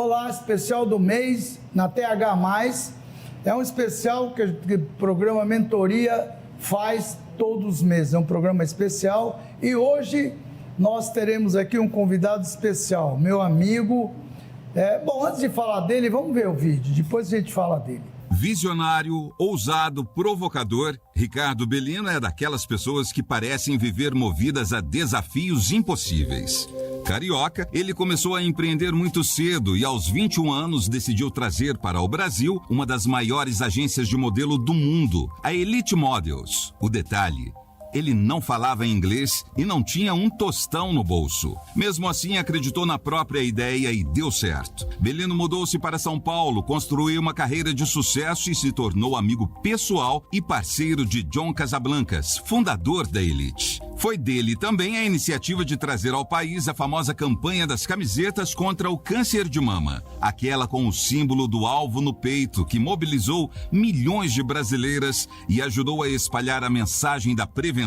Olá, especial do mês na TH+. É um especial que o programa Mentoria faz todos os meses. É um programa especial e hoje nós teremos aqui um convidado especial, meu amigo. Bom, antes de falar dele, vamos ver o vídeo, depois a gente fala dele. Visionário, ousado, provocador, Ricardo Bellino é daquelas pessoas que parecem viver movidas a desafios impossíveis. Carioca, ele começou a empreender muito cedo e aos 21 anos decidiu trazer para o Brasil uma das maiores agências de modelo do mundo, a Elite Models. O detalhe: ele não falava inglês e não tinha um tostão no bolso. Mesmo assim, acreditou na própria ideia e deu certo. Bellino mudou-se para São Paulo, construiu uma carreira de sucesso e se tornou amigo pessoal e parceiro de John Casablancas, fundador da Elite. Foi dele também a iniciativa de trazer ao país a famosa campanha das camisetas contra o câncer de mama, aquela com o símbolo do alvo no peito que mobilizou milhões de brasileiras e ajudou a espalhar a mensagem da prevenção.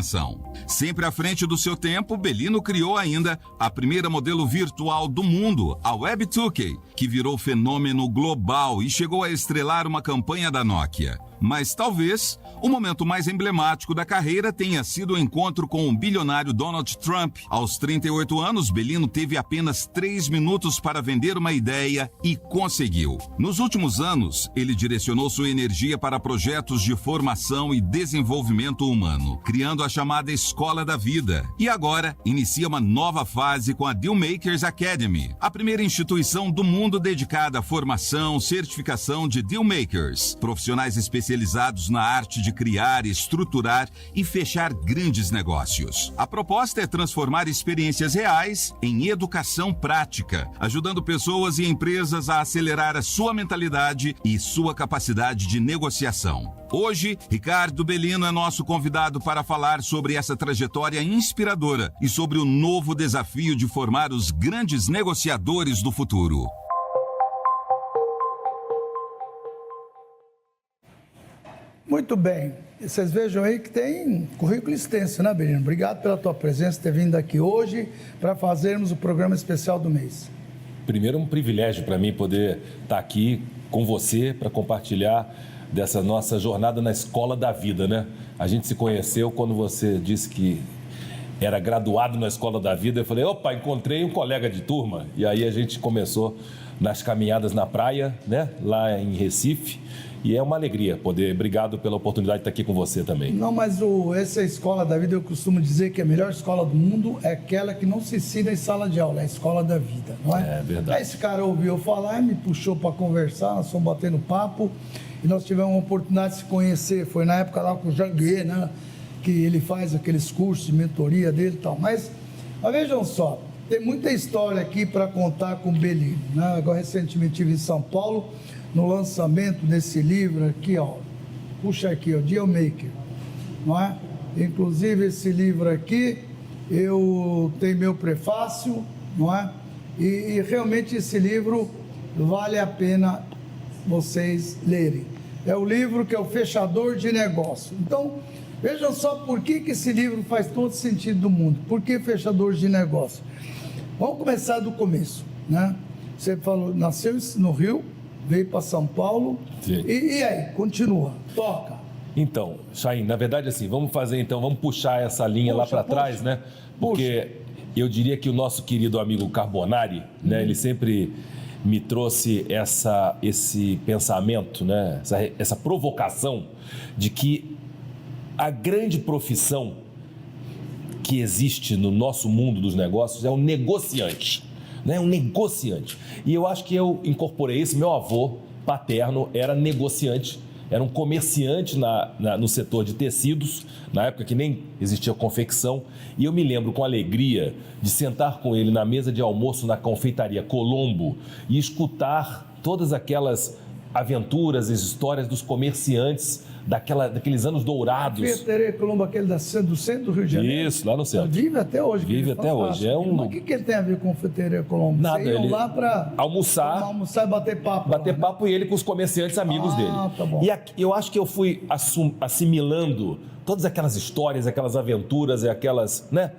Sempre à frente do seu tempo, Bellino criou ainda a primeira modelo virtual do mundo, a Web2K, que virou fenômeno global e chegou a estrelar uma campanha da Nokia. Mas talvez o momento mais emblemático da carreira tenha sido o encontro com o bilionário Donald Trump. Aos 38 anos, Bellino teve apenas 3 minutos para vender uma ideia e conseguiu. Nos últimos anos, ele direcionou sua energia para projetos de formação e desenvolvimento humano, criando a chamada Escola da Vida. E agora, inicia uma nova fase com a Dealmakers Academy, a primeira instituição do mundo dedicada à formação, certificação de Dealmakers, profissionais especializados na arte de criar, estruturar e fechar grandes negócios. A proposta é transformar experiências reais em educação prática, ajudando pessoas e empresas a acelerar a sua mentalidade e sua capacidade de negociação. Hoje, Ricardo Bellino é nosso convidado para falar sobre essa trajetória inspiradora e sobre o novo desafio de formar os grandes negociadores do futuro. Muito bem, vocês vejam aí que tem currículo extenso, né, Bellino? Obrigado pela tua presença, ter vindo aqui hoje para fazermos o programa especial do mês. Primeiro, um privilégio para mim poder estar aqui com você para compartilhar dessa nossa jornada na Escola da Vida, né? A gente se conheceu quando você disse que era graduado na Escola da Vida. Eu falei, opa, encontrei um colega de turma. E aí a gente começou nas caminhadas na praia, né? Lá em Recife. E é uma alegria poder, obrigado pela oportunidade de estar aqui com você também. Não, mas essa Escola da Vida, eu costumo dizer que a melhor escola do mundo é aquela que não se ensina em sala de aula, é a Escola da Vida, não é? É verdade. Aí esse cara ouviu falar e me puxou para conversar, nós fomos batendo papo e nós tivemos uma oportunidade de se conhecer, foi na época lá com o Janguê, né? Que ele faz aqueles cursos de mentoria dele e tal, mas vejam só, tem muita história aqui para contar com o Bellino, né? Agora recentemente estive em São Paulo, no lançamento desse livro aqui, ó, puxa aqui, ó, Dealmaker, não é? Inclusive esse livro aqui, eu tenho meu prefácio, não é? E realmente esse livro vale a pena vocês lerem. É o livro que é o Fechador de Negócio. Então, vejam só por que esse livro faz todo sentido do mundo. Por que Fechador de Negócio? Vamos começar do começo, né? Você falou, nasceu no Rio, veio para São Paulo. E aí, continua, toca. Então, Chaim, na verdade assim, vamos puxar essa linha lá para trás, né? Porque eu diria que o nosso querido amigo Carbonari, né? Ele sempre me trouxe esse pensamento, né? Essa provocação de que a grande profissão que existe no nosso mundo dos negócios é o negociante. Né? Um negociante. E eu acho que eu incorporei isso. Meu avô paterno era negociante, era um comerciante no setor de tecidos, na época que nem existia confecção. E eu me lembro com alegria de sentar com ele na mesa de almoço na confeitaria Colombo e escutar todas aquelas aventuras, as histórias dos comerciantes daqueles anos dourados. Confeitaria Colombo, aquele do centro do Rio de Janeiro. Isso, lá no centro. Vive até hoje. Vive até hoje. Mas o que ele tem a ver com Confeitaria Colombo? Nada. Vocês iam lá para almoçar e bater papo. Bater papo e ele com os comerciantes amigos dele. Tá bom. E eu acho que eu fui assimilando todas aquelas histórias, aquelas aventuras, aquelas, né?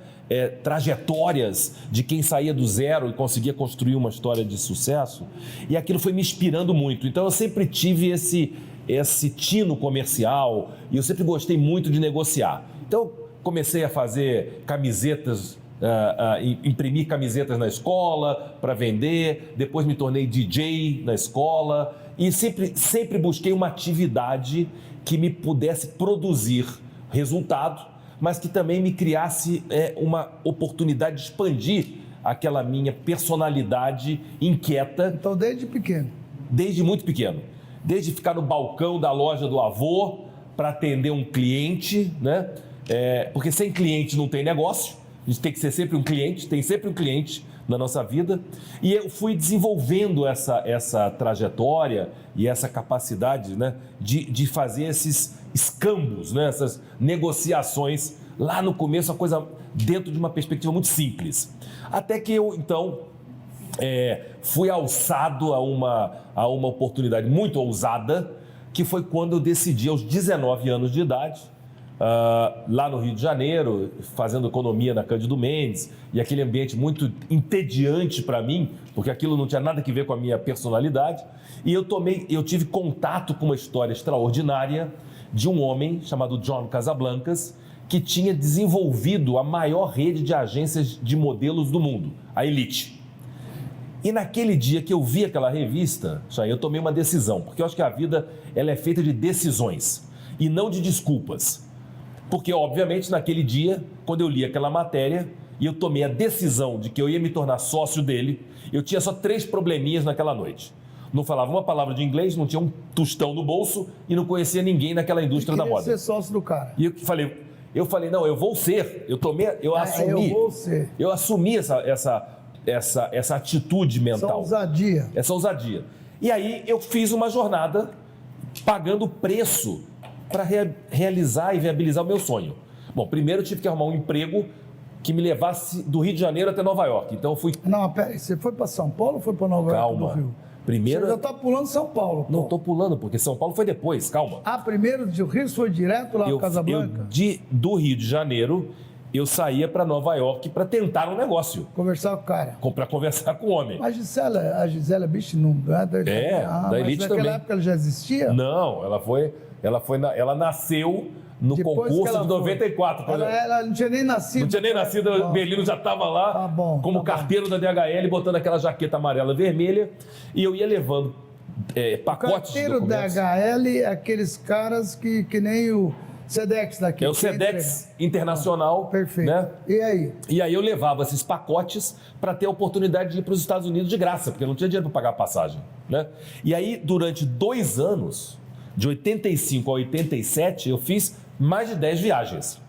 trajetórias de quem saía do zero e conseguia construir uma história de sucesso, e aquilo foi me inspirando muito. Então eu sempre tive esse tino comercial e eu sempre gostei muito de negociar. Então comecei a fazer camisetas, imprimir camisetas na escola para vender, depois me tornei DJ na escola e sempre busquei uma atividade que me pudesse produzir resultado, mas que também me criasse uma oportunidade de expandir aquela minha personalidade inquieta. Então, desde pequeno? Desde muito pequeno. Desde ficar no balcão da loja do avô para atender um cliente, né? Porque sem cliente não tem negócio, a gente tem que ser sempre um cliente, tem sempre um cliente na nossa vida. E eu fui desenvolvendo essa trajetória e essa capacidade, né, de fazer esses escambos, né, essas negociações lá no começo, uma coisa dentro de uma perspectiva muito simples. Até que eu, então, fui alçado a uma oportunidade muito ousada, que foi quando eu decidi, aos 19 anos de idade, lá no Rio de Janeiro, fazendo economia na Cândido Mendes, e aquele ambiente muito entediante para mim, porque aquilo não tinha nada a ver com a minha personalidade, e eu tive contato com uma história extraordinária de um homem chamado John Casablancas, que tinha desenvolvido a maior rede de agências de modelos do mundo, a Elite. E naquele dia que eu vi aquela revista, eu tomei uma decisão, porque eu acho que a vida ela é feita de decisões e não de desculpas. Porque, obviamente, naquele dia, quando eu li aquela matéria e eu tomei a decisão de que eu ia me tornar sócio dele, eu tinha só 3 probleminhas naquela noite. Não falava uma palavra de inglês, não tinha um tostão no bolso e não conhecia ninguém naquela indústria da moda. Ser sócio do cara. E eu falei, não, eu vou ser. Eu assumi essa atitude mental. Essa ousadia. E aí eu fiz uma jornada pagando o preço para realizar e viabilizar o meu sonho. Bom, primeiro eu tive que arrumar um emprego que me levasse do Rio de Janeiro até Nova York. Então eu fui... Não, peraí, você foi para São Paulo ou foi para Nova York do Rio? Primeiro... Você já está pulando São Paulo. Não estou pulando, porque São Paulo foi depois, calma. Primeiro do Rio foi direto lá para Casablanca? Do Rio de Janeiro, eu saía para Nova York para tentar um negócio. Conversar com o cara. Para conversar com o homem. A Gisela Bicho não... da Elite também. Naquela época ela já existia? Não, ela nasceu no Depois concurso de 94. Ela não tinha nem nascido. Não tinha nem nascido, o Belino já estava lá como carteiro da DHL, botando aquela jaqueta amarela e vermelha, e eu ia levando pacotes de documentos. Carteiro da HL, aqueles caras que nem o Sedex daqui. É o Sedex Internacional. Perfeito. Né? E aí? E aí eu levava esses pacotes para ter a oportunidade de ir para os Estados Unidos de graça, porque eu não tinha dinheiro para pagar a passagem. Né? E aí, durante 2 anos, de 85 a 87, eu fiz mais de 10 viagens.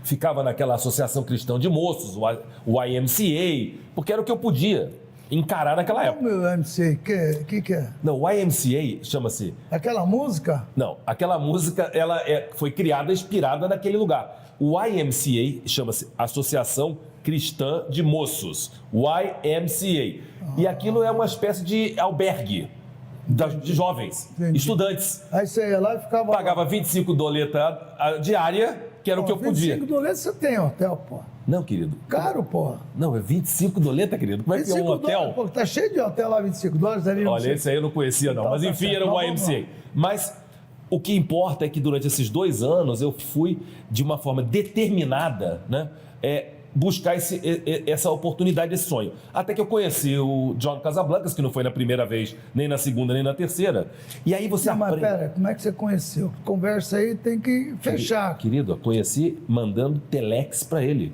Ficava naquela Associação Cristã de Moços, o IMCA, porque era o que eu podia encarar naquela época. Como o IMCA? Que é? Não, o IMCA chama-se... Aquela música? Não, aquela música ela foi criada, inspirada naquele lugar. O IMCA chama-se Associação Cristã de Moços, o IMCA. E aquilo é uma espécie de albergue de jovens, estudantes. Aí você ia lá e ficava... Pagava 25 doleta diária, que era o que eu podia. 25 doleta você tem hotel, pô. Não, querido. Caro, pô. Não, é 25 doleta, querido. Como é que é um hotel? Pô, tá cheio de hotel lá, 25 dólares. Ali, olha, esse aí eu não conhecia, não. Então, mas enfim, era o YMCA. Mas o que importa é que durante esses 2 anos eu fui, de uma forma determinada, né, buscar essa oportunidade, esse sonho. Até que eu conheci o John Casablancas, que não foi na primeira vez, nem na segunda, nem na terceira. E aí você aprende... Mas pera, como é que você conheceu? Conversa aí, tem que fechar. Querido, eu conheci mandando telex para ele.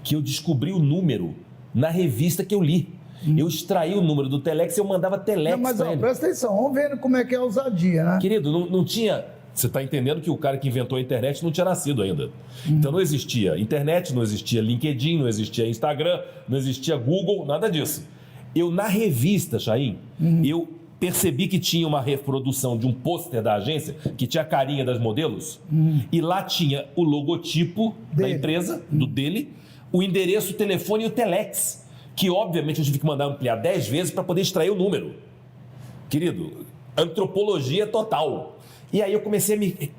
Que eu descobri o número na revista que eu li. Eu extraí o número do telex e eu mandava telex para ele. Presta atenção, vamos vendo como é que é a ousadia, né? Querido, não tinha... Você está entendendo que o cara que inventou a internet não tinha nascido ainda. Então não existia internet, não existia LinkedIn, não existia Instagram, não existia Google, nada disso. Eu, na revista, Chaim, eu percebi que tinha uma reprodução de um pôster da agência, que tinha a carinha das modelos, e lá tinha o logotipo da empresa, dele, o endereço, o telefone e o telex, que obviamente eu tive que mandar ampliar 10 vezes para poder extrair o número. Querido, antropologia total. E aí eu comecei a me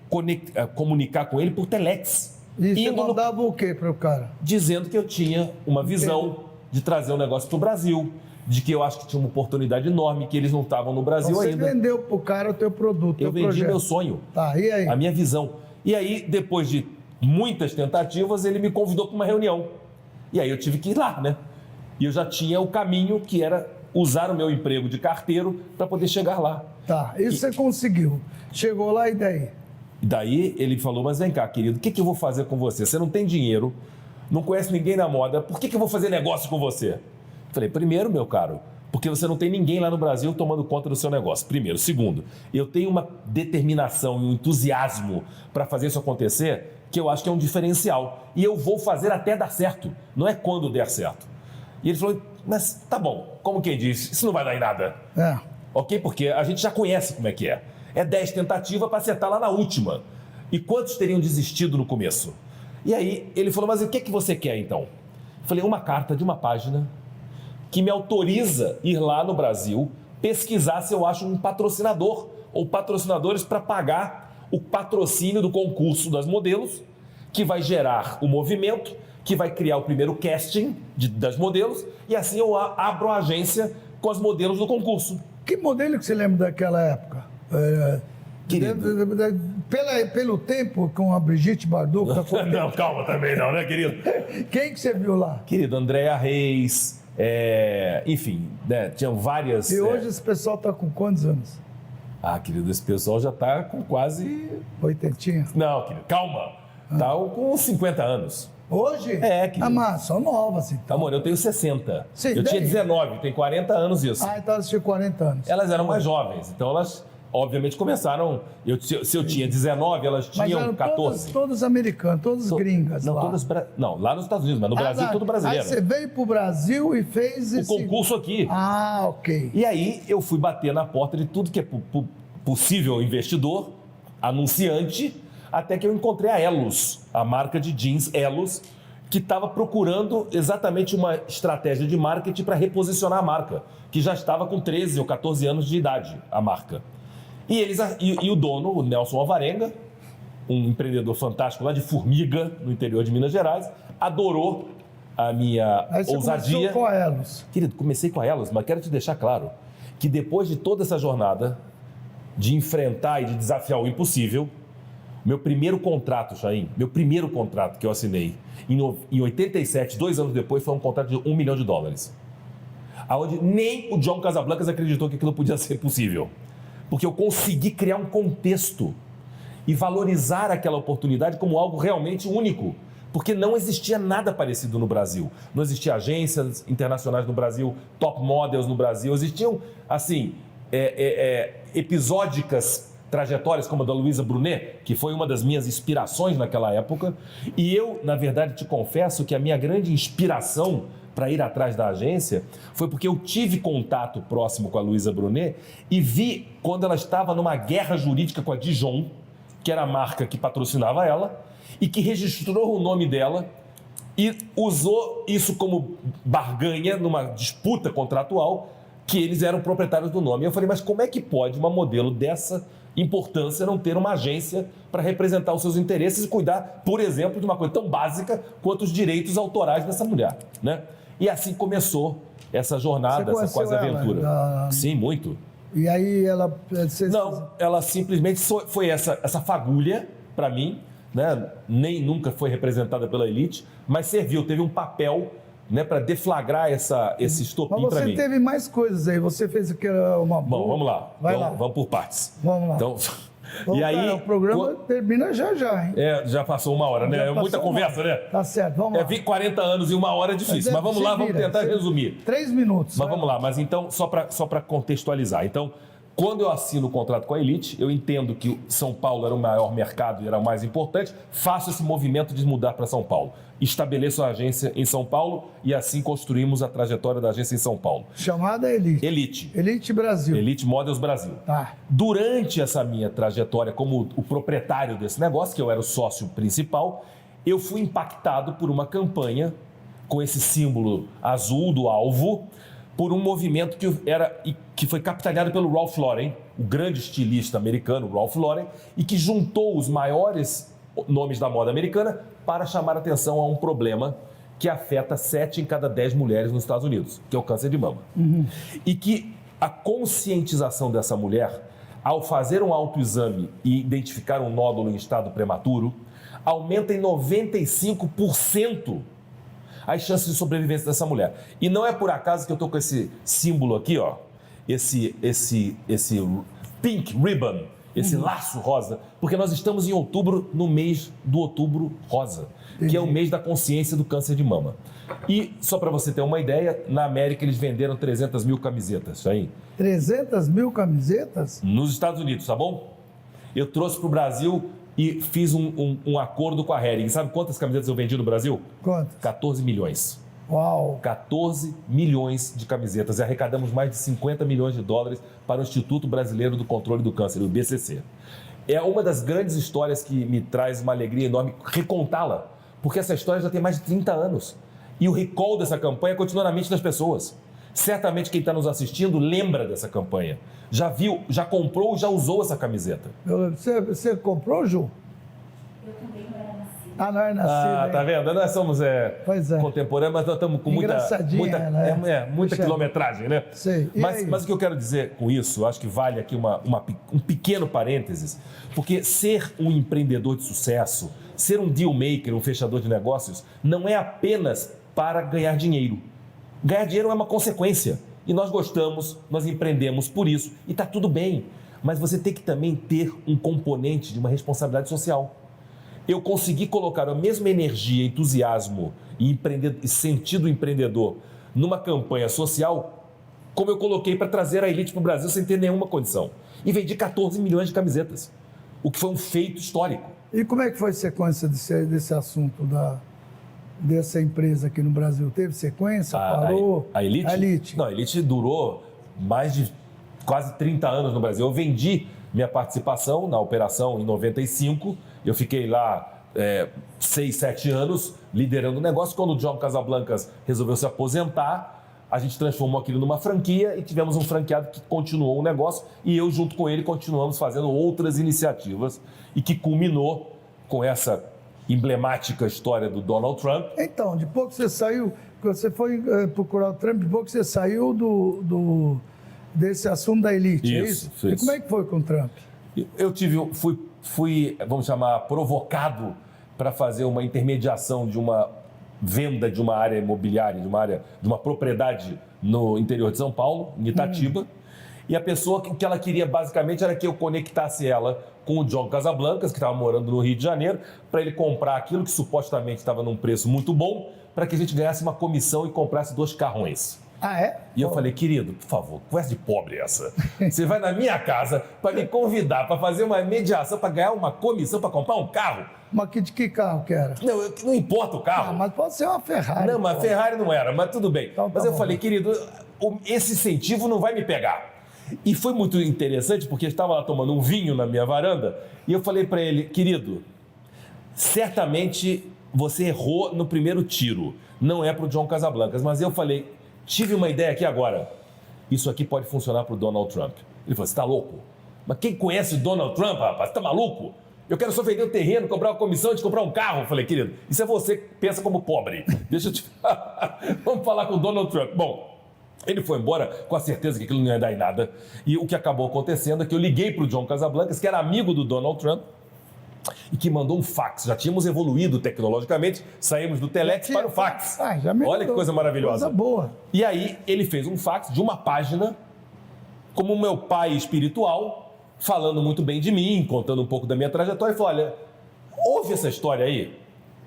comunicar com ele por telex. E você indo mandava o quê para o cara? dizendo que eu tinha uma visão de trazer um negócio para o Brasil, de que eu acho que tinha uma oportunidade enorme, que eles não estavam no Brasil Você ainda. vendeu para o cara o teu produto, Eu teu vendi projeto. meu sonho, Tá, e aí? a minha visão. E aí, depois de muitas tentativas, ele me convidou para uma reunião. E aí eu tive que ir lá, né? E eu já tinha o caminho que era usar o meu emprego de carteiro para poder chegar lá. Tá, isso você conseguiu. Chegou lá e daí? E daí ele falou, mas vem cá, querido, o que eu vou fazer com você? Você não tem dinheiro, não conhece ninguém na moda, por que eu vou fazer negócio com você? Falei, primeiro, meu caro, porque você não tem ninguém lá no Brasil tomando conta do seu negócio. Primeiro. Segundo, eu tenho uma determinação e um entusiasmo para fazer isso acontecer que eu acho que é um diferencial. E eu vou fazer até dar certo, não é quando der certo. E ele falou, mas tá bom, como quem diz, isso não vai dar em nada. É. Ok? Porque a gente já conhece como é que é. É 10 tentativas para acertar lá na última. E quantos teriam desistido no começo? E aí ele falou, mas o que você quer então? Eu falei, uma carta de uma página que me autoriza ir lá no Brasil pesquisar se eu acho um patrocinador ou patrocinadores para pagar o patrocínio do concurso das modelos, que vai gerar o movimento, que vai criar o primeiro casting das modelos, e assim eu abro a agência com as modelos do concurso. Que modelo que você lembra daquela época? Querido. Pelo tempo com a Brigitte Bardot, que tá com- Não, calma também não, né, querido? quem que você viu lá? Querido, Andréa Reis, enfim, né, tinham várias... E hoje esse pessoal tá com quantos anos? querido, esse pessoal já tá com quase... Oitentinha? Não, querido, calma. Tá com 50 anos. Hoje? Querido. Ah, mas são novas, então. Amor, eu tenho 60. Sim, eu tinha daí? 19, tem 40 anos isso. Então elas tinham 40 anos. Elas eram mais jovens, então elas, obviamente, começaram... Se eu tinha 19, elas Mas tinham eram 14. todas americanas, todas gringas Não, lá. todas... Não, lá nos Estados Unidos, mas no Brasil, tá. tudo brasileiro. Aí você veio pro Brasil e fez O concurso aqui. Ok. E aí eu fui bater na porta de tudo que é possível investidor, anunciante, até que eu encontrei a Elos, a marca de jeans Elos, que estava procurando exatamente uma estratégia de marketing para reposicionar a marca, que já estava com 13 ou 14 anos de idade, a marca. E o dono, o Nelson Alvarenga, um empreendedor fantástico lá de Formiga, no interior de Minas Gerais, adorou a minha Aí você ousadia. começou com a Elos. Querido, comecei com a Elos, mas quero te deixar claro que depois de toda essa jornada de enfrentar e de desafiar o impossível, meu primeiro contrato, Chaim, meu primeiro contrato que eu assinei em 87, 2 anos depois, foi um contrato de $1 milhão. Aonde nem o John Casablancas acreditou que aquilo podia ser possível. Porque eu consegui criar um contexto e valorizar aquela oportunidade como algo realmente único. Porque não existia nada parecido no Brasil. Não existia agências internacionais no Brasil, top models no Brasil. Existiam, assim, episódicas trajetórias como a da Luísa Brunet, que foi uma das minhas inspirações naquela época. E eu, na verdade, te confesso que a minha grande inspiração para ir atrás da agência foi porque eu tive contato próximo com a Luísa Brunet e vi quando ela estava numa guerra jurídica com a Dijon, que era a marca que patrocinava ela, e que registrou o nome dela e usou isso como barganha numa disputa contratual, que eles eram proprietários do nome. Eu falei, mas como é que pode uma modelo dessa importância não ter uma agência para representar os seus interesses e cuidar, por exemplo, de uma coisa tão básica quanto os direitos autorais dessa mulher, né? E assim começou essa jornada, Você essa quase conheceu ela, aventura. Sim, muito. E aí ela... Não, ela simplesmente foi essa fagulha para mim, né? Nem nunca foi representada pela elite, mas serviu, teve um papel, né, para deflagrar esse estopim Mas para mim. você teve mais coisas aí. Você fez uma... Bom, vamos lá. Vai Então, lá. Vamos por partes. Vamos lá. Então, Vamos, e aí, cara, o programa termina já, hein? já passou 1 hora, né? Já É muita passou conversa, uma né? hora. Tá certo, vamos lá. 40 anos e 1 hora é difícil, mas vamos se lá, vamos vira, tentar se- resumir. 3 minutos. Mas vai vamos lá, mas então, só para contextualizar. Então, quando eu assino o contrato com a Elite, eu entendo que São Paulo era o maior mercado e era o mais importante, faço esse movimento de mudar para São Paulo. Estabeleço a agência em São Paulo e assim construímos a trajetória da agência em São Paulo. Chamada Elite. Elite. Elite Brasil. Elite Models Brasil. Tá. Durante essa minha trajetória como o proprietário desse negócio, que eu era o sócio principal, eu fui impactado por uma campanha com esse símbolo azul do alvo, por um movimento que foi capitaneado pelo Ralph Lauren, o grande estilista americano Ralph Lauren, e que juntou os maiores nomes da moda americana para chamar atenção a um problema que afeta 7 em cada 10 mulheres nos Estados Unidos, que é o câncer de mama. E que a conscientização dessa mulher, ao fazer um autoexame e identificar um nódulo em estado prematuro, aumenta em 95% as chances de sobrevivência dessa mulher. E não é por acaso que eu estou com esse símbolo aqui, ó, esse pink ribbon, esse laço rosa, porque nós estamos em outubro, no mês do Outubro Rosa, que é o mês da consciência do câncer de mama. E, só para você ter uma ideia, na América eles venderam 300 mil camisetas, aí. 300 mil camisetas? Nos Estados Unidos, tá bom? Eu trouxe para o Brasil e fiz um acordo com a Hering. Sabe quantas camisetas eu vendi no Brasil? Quantas? 14 milhões. Uau! 14 milhões de camisetas e arrecadamos mais de 50 milhões de dólares para o Instituto Brasileiro do Controle do Câncer, o BCC. É uma das grandes histórias que me traz uma alegria enorme recontá-la, porque essa história já tem mais de 30 anos. E o recall dessa campanha continua na mente das pessoas. Certamente quem está nos assistindo lembra dessa campanha. Já viu, já comprou, já usou essa camiseta. Você comprou, Ju? Eu também não era nascida. Ah, não era nascida. Tá vendo? Nós somos Pois é. contemporâneos, mas nós estamos com muita quilometragem, né? Sei. Mas o que eu quero dizer com isso, acho que vale aqui um pequeno parênteses, porque ser um empreendedor de sucesso, ser um deal maker, um fechador de negócios, não é apenas para ganhar dinheiro. Ganhar dinheiro é uma consequência. E nós gostamos, nós empreendemos por isso, e está tudo bem. Mas você tem que também ter um componente de uma responsabilidade social. Eu consegui colocar a mesma energia, entusiasmo e sentido empreendedor numa campanha social, como eu coloquei para trazer a elite para o Brasil sem ter nenhuma condição. E vendi 14 milhões de camisetas, o que foi um feito histórico. E como é que foi a sequência desse assunto dessa empresa aqui no Brasil? Teve sequência? Parou? A Elite? A Elite. Não, a Elite durou mais de quase 30 anos no Brasil. Eu vendi minha participação na operação em 95. Eu fiquei lá 6, 7 anos liderando o negócio. Quando o John Casablancas resolveu se aposentar, a gente transformou aquilo numa franquia e tivemos um franqueado que continuou o negócio e eu, junto com ele, continuamos fazendo outras iniciativas e que culminou com essa emblemática história do Donald Trump. Então, depois que você saiu, você foi procurar o Trump, depois que você saiu desse assunto da Elite, é isso? E como é que foi com o Trump? Eu fui, vamos chamar, provocado para fazer uma intermediação de uma venda de uma área imobiliária, de uma propriedade no interior de São Paulo, em Itatiba. E a pessoa, o que ela queria basicamente era que eu conectasse ela com o John Casablancas, que estava morando no Rio de Janeiro, para ele comprar aquilo que supostamente estava num preço muito bom, para que a gente ganhasse uma comissão e comprasse 2 carrões. Ah, é? E eu falei, querido, por favor, conversa de pobre essa. Você vai na minha casa para me convidar para fazer uma mediação, para ganhar uma comissão, para comprar um carro? Mas de que carro que era? Não importa o carro. Ah, mas pode ser uma Ferrari. Não, mas Ferrari não era, mas tudo bem. Então, mas eu falei, querido, esse incentivo não vai me pegar. E foi muito interessante, porque eu estava lá tomando um vinho na minha varanda, e eu falei para ele, querido, certamente você errou no primeiro tiro, não é para o John Casablancas, mas eu falei, tive uma ideia aqui agora, isso aqui pode funcionar para o Donald Trump. Ele falou, você está louco? Mas quem conhece o Donald Trump, rapaz, você está maluco? Eu quero só vender o terreno, comprar uma comissão de comprar um carro. Eu falei, querido, isso é você que pensa como pobre. Deixa eu te falar. Vamos falar com o Donald Trump. Bom, ele foi embora com a certeza que aquilo não ia dar em nada. E o que acabou acontecendo é que eu liguei para o John Casablancas, que era amigo do Donald Trump, e que mandou um fax. Já tínhamos evoluído tecnologicamente, saímos do telex para o fax. Já melhorou. Olha que coisa maravilhosa. Coisa boa. E aí ele fez um fax de uma página, como meu pai espiritual, falando muito bem de mim, contando um pouco da minha trajetória, e falou, olha, ouve essa história aí.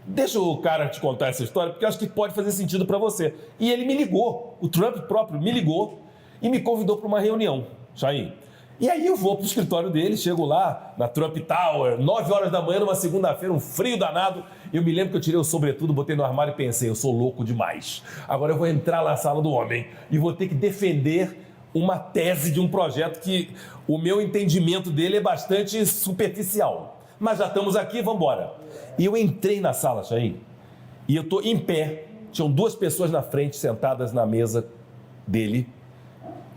Deixa o cara te contar essa história, porque eu acho que pode fazer sentido para você. E ele me ligou, o Trump próprio me ligou e me convidou para uma reunião, Chaim. E aí eu vou para o escritório dele, chego lá na Trump Tower, 9 horas da manhã, numa segunda-feira, um frio danado. Eu me lembro que eu tirei o sobretudo, botei no armário e pensei, eu sou louco demais. Agora eu vou entrar na sala do homem e vou ter que defender uma tese de um projeto que o meu entendimento dele é bastante superficial. Mas já estamos aqui, vamos embora. E eu entrei na sala, Chaim, e eu estou em pé, tinham 2 pessoas na frente, sentadas na mesa dele.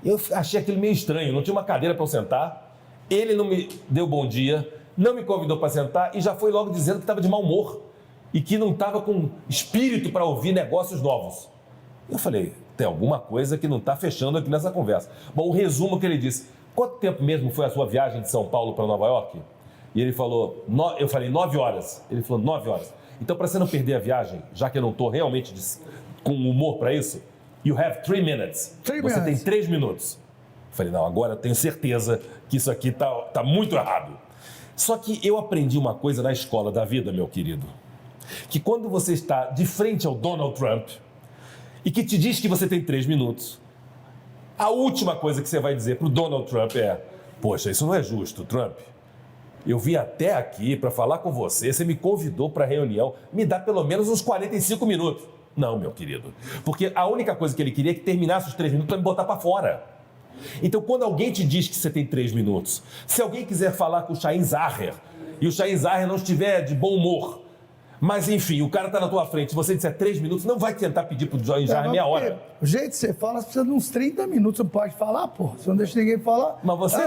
Eu achei aquilo meio estranho, não tinha uma cadeira para eu sentar. Ele não me deu bom dia, não me convidou para sentar e já foi logo dizendo que estava de mau humor e que não estava com espírito para ouvir negócios novos. Eu falei, tem alguma coisa que não está fechando aqui nessa conversa. Bom, o resumo que ele disse, quanto tempo mesmo foi a sua viagem de São Paulo para Nova York? E ele falou, eu falei, 9 horas. Ele falou, 9 horas. Então, para você não perder a viagem, já que eu não estou realmente com humor para isso, you have 3 minutes. Você tem 3 minutos. Eu falei, não, agora eu tenho certeza que isso aqui tá muito errado. Só que eu aprendi uma coisa na escola da vida, meu querido, que quando você está de frente ao Donald Trump e que te diz que você tem 3 minutos, a última coisa que você vai dizer para o Donald Trump é, poxa, isso não é justo, Trump. Eu vim até aqui para falar com você, você me convidou para a reunião, me dá pelo menos uns 45 minutos. Não, meu querido, porque a única coisa que ele queria é que terminasse os 3 minutos para me botar para fora. Então, quando alguém te diz que você tem 3 minutos, se alguém quiser falar com o Shahin Zahar e o Shahin Zahar não estiver de bom humor, mas enfim, o cara está na tua frente, se você disser 3 minutos, não vai tentar pedir pro Shahin Zahar meia hora. O jeito que você fala, você precisa de uns 30 minutos, você não pode falar, pô. Você não deixa ninguém falar. Mas você...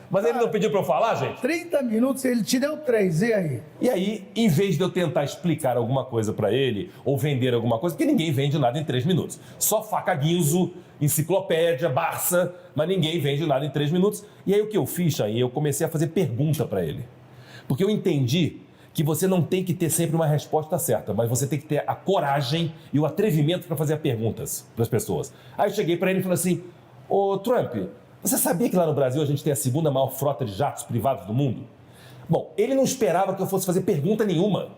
Mas ele não pediu para eu falar, gente? 30 minutos, ele te deu 3, e aí? E aí, em vez de eu tentar explicar alguma coisa para ele, ou vender alguma coisa, porque ninguém vende nada em 3 minutos. Só faca guinzo, enciclopédia, Barça, mas ninguém vende nada em 3 minutos. E aí o que eu fiz, aí eu comecei a fazer pergunta para ele. Porque eu entendi que você não tem que ter sempre uma resposta certa, mas você tem que ter a coragem e o atrevimento para fazer perguntas para as pessoas. Aí eu cheguei para ele e falei assim, ô Trump, você sabia que lá no Brasil a gente tem a 2ª maior frota de jatos privados do mundo? Bom, ele não esperava que eu fosse fazer pergunta nenhuma.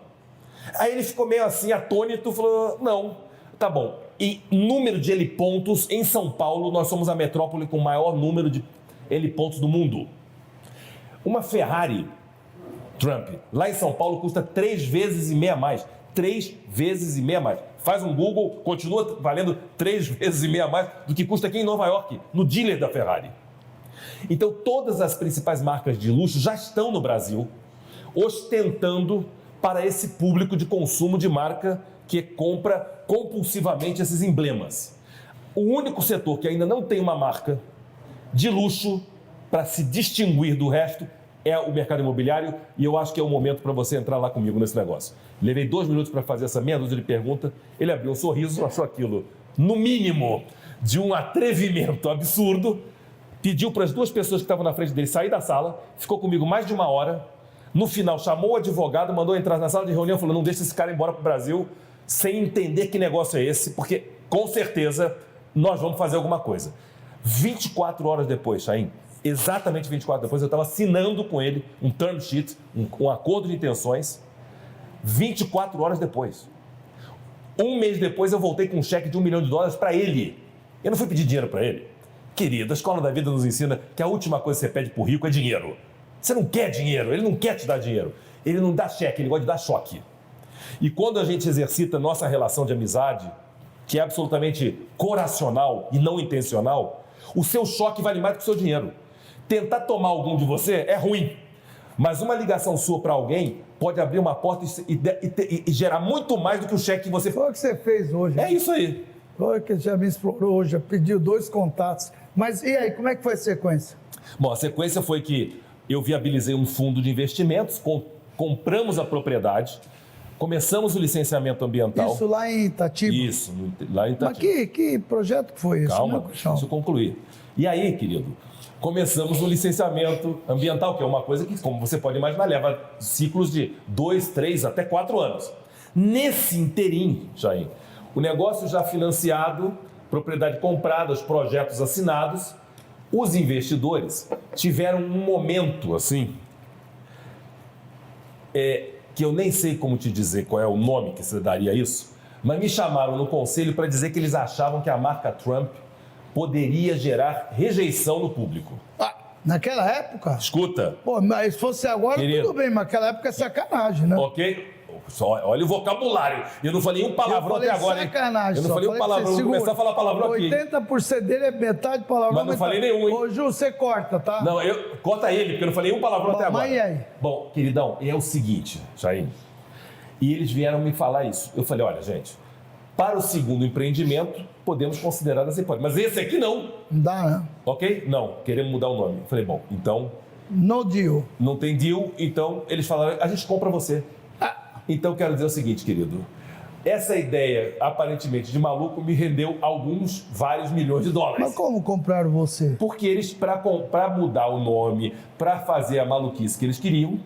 Aí ele ficou meio assim, atônito, falou, não, tá bom. E número de helipontos, em São Paulo, nós somos a metrópole com o maior número de helipontos do mundo. Uma Ferrari, Trump, lá em São Paulo custa 3,5 vezes mais. 3,5 vezes mais. Faz um Google, continua valendo 3,5 vezes mais do que custa aqui em Nova York, no dealer da Ferrari. Então, todas as principais marcas de luxo já estão no Brasil, ostentando para esse público de consumo de marca que compra compulsivamente esses emblemas. O único setor que ainda não tem uma marca de luxo para se distinguir do resto é o mercado imobiliário, e eu acho que é o momento para você entrar lá comigo nesse negócio. Levei 2 minutos para fazer essa meia dúzia de perguntas, ele abriu um sorriso, achou aquilo, no mínimo, de um atrevimento absurdo, pediu para as 2 pessoas que estavam na frente dele sair da sala, ficou comigo mais de 1 hora, no final chamou o advogado, mandou entrar na sala de reunião, falou, não deixa esse cara embora para o Brasil sem entender que negócio é esse, porque com certeza nós vamos fazer alguma coisa. 24 horas depois, Shahin, exatamente 24 depois, eu estava assinando com ele um term sheet, um acordo de intenções, 24 horas depois. 1 mês depois eu voltei com um cheque de $1 milhão para ele. Eu não fui pedir dinheiro para ele. Querido, a escola da vida nos ensina que a última coisa que você pede para o rico é dinheiro. Você não quer dinheiro, ele não quer te dar dinheiro. Ele não dá cheque, ele gosta de dar choque. E quando a gente exercita nossa relação de amizade, que é absolutamente coracional e não intencional, o seu choque vale mais do que o seu dinheiro. Tentar tomar algum de você é ruim, mas uma ligação sua para alguém pode abrir uma porta e gerar muito mais do que o cheque que você... Foi o que você fez hoje. É isso aí. Foi o que já me explorou hoje, já pediu 2 contatos. Mas e aí, como é que foi a sequência? Bom, a sequência foi que eu viabilizei um fundo de investimentos, compramos a propriedade, começamos o licenciamento ambiental. Isso lá em Itatiba? Isso, lá em Itatiba. Mas que projeto que foi esse? Calma, deixa eu concluir. E aí, querido, começamos o licenciamento ambiental, que é uma coisa que, como você pode imaginar, leva ciclos de 2, 3, até 4 anos. Nesse interim, Shahin, o negócio já financiado, propriedade comprada, os projetos assinados, os investidores tiveram um momento, assim, que eu nem sei como te dizer qual é o nome que você daria a isso, mas me chamaram no conselho para dizer que eles achavam que a marca Trump poderia gerar rejeição no público. Ah, naquela época? Escuta. Pô, mas se fosse agora, querido, tudo bem, mas naquela época é sacanagem, né? Ok? Só, olha o vocabulário. Eu não falei um palavrão até agora, hein? Sacanagem. Eu não falei um palavrão, vou começar a falar palavrão aqui. 80% dele é metade palavrão. Mas não falei nenhum, hein? Ô, Ju, você corta, tá? Não, corta ele, porque eu não falei um palavrão até agora. Mas e aí? Bom, queridão, é o seguinte, Shahin. E eles vieram me falar isso. Eu falei, olha, gente, para o segundo empreendimento, podemos considerar essa hipótese. Mas esse aqui não. Não dá, né? Ok? Não, queremos mudar o nome. Eu falei, bom, então No deal. Não tem deal, então eles falaram, a gente compra você. Então quero dizer o seguinte, querido. Essa ideia, aparentemente, de maluco me rendeu vários milhões de dólares. Mas como compraram você? Porque eles, para mudar o nome, para fazer a maluquice que eles queriam,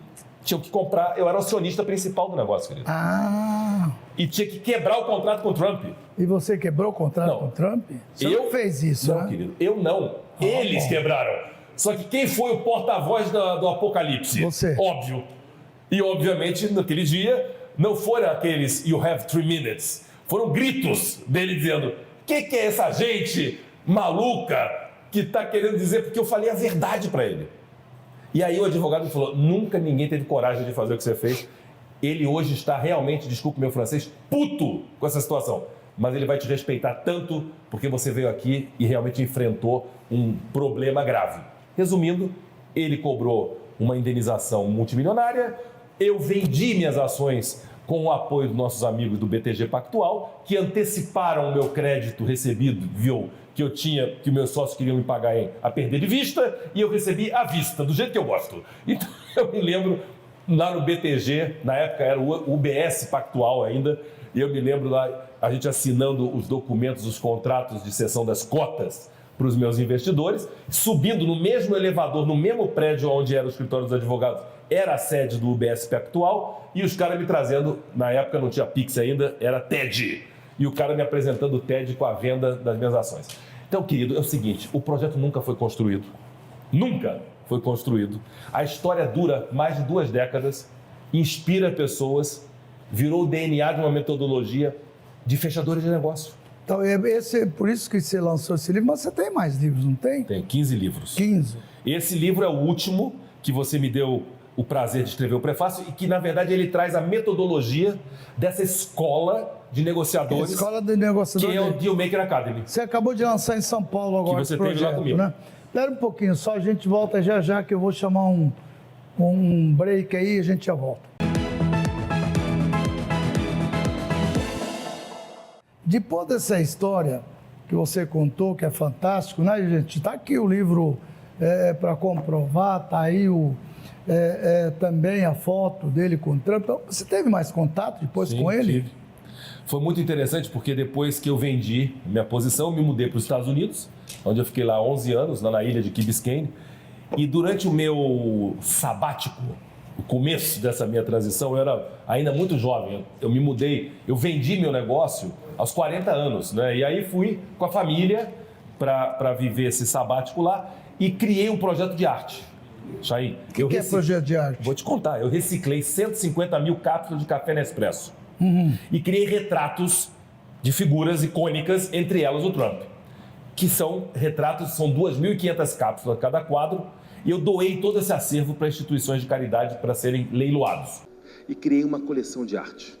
tinham que comprar. Eu era o acionista principal do negócio, querido. Ah. E tinha que quebrar o contrato com o Trump. E você quebrou o contrato com o Trump? Você não fez isso, não, né? Querido, eu não. Eles quebraram. Só que quem foi o porta-voz do apocalipse? Você. Óbvio. E, obviamente, naquele dia, não foram aqueles "you have 3 minutes". Foram gritos dele dizendo: que é essa gente maluca que está querendo dizer? Porque eu falei a verdade para ele. E aí o advogado me falou: nunca ninguém teve coragem de fazer o que você fez. Ele hoje está realmente, desculpe meu francês, puto com essa situação. Mas ele vai te respeitar tanto porque você veio aqui e realmente enfrentou um problema grave. Resumindo, ele cobrou uma indenização multimilionária, eu vendi minhas ações com o apoio dos nossos amigos do BTG Pactual, que anteciparam o meu crédito recebido, viu, que eu tinha, que meus sócios queriam me pagar a perder de vista, e eu recebi à vista, do jeito que eu gosto. Então, eu me lembro, lá no BTG, na época era o UBS Pactual ainda, e eu me lembro lá, a gente assinando os documentos, os contratos de cessão das cotas para os meus investidores, subindo no mesmo elevador, no mesmo prédio onde era o escritório dos advogados, era a sede do UBS Pactual, e os caras me trazendo, na época não tinha Pix ainda, era TED, e o cara me apresentando o TED com a venda das minhas ações. Então, querido, é o seguinte, o projeto nunca foi construído, nunca foi construído. A história dura mais de 2 décadas, inspira pessoas, virou o DNA de uma metodologia de fechadores de negócio. Então, por isso que você lançou esse livro, mas você tem mais livros, não tem? Tem 15 livros. 15. Esse livro é o último que você me deu o prazer de escrever o prefácio e que, na verdade, ele traz a metodologia dessa escola de negociadores, Escola de negociadores, que é o Dealmaker Academy. Você acabou de lançar em São Paulo agora Que você esse teve projeto, lá comigo. né? Espera um pouquinho, só a gente volta já que eu vou chamar um break aí e a gente já volta. Depois dessa história que você contou, que é fantástico, né, gente? Está aqui o livro para comprovar, está aí também a foto dele com o Trump. Então, você teve mais contato depois com ele? Tive. Foi muito interessante porque depois que eu vendi minha posição, eu me mudei para os Estados Unidos, onde eu fiquei lá 11 anos, lá na ilha de Key Biscayne. E durante o meu sabático, o começo dessa minha transição, eu era ainda muito jovem. Eu me mudei, eu vendi meu negócio aos 40 anos, né? E aí fui com a família para viver esse sabático lá e criei um projeto de arte. Chaim, O que é projeto de arte? Vou te contar, eu reciclei 150 mil cápsulas de café Nespresso. E criei retratos de figuras icônicas, entre elas o Trump. Que são retratos, são 2.500 cápsulas cada quadro, e eu doei todo esse acervo para instituições de caridade para serem leiloados. E criei uma coleção de arte.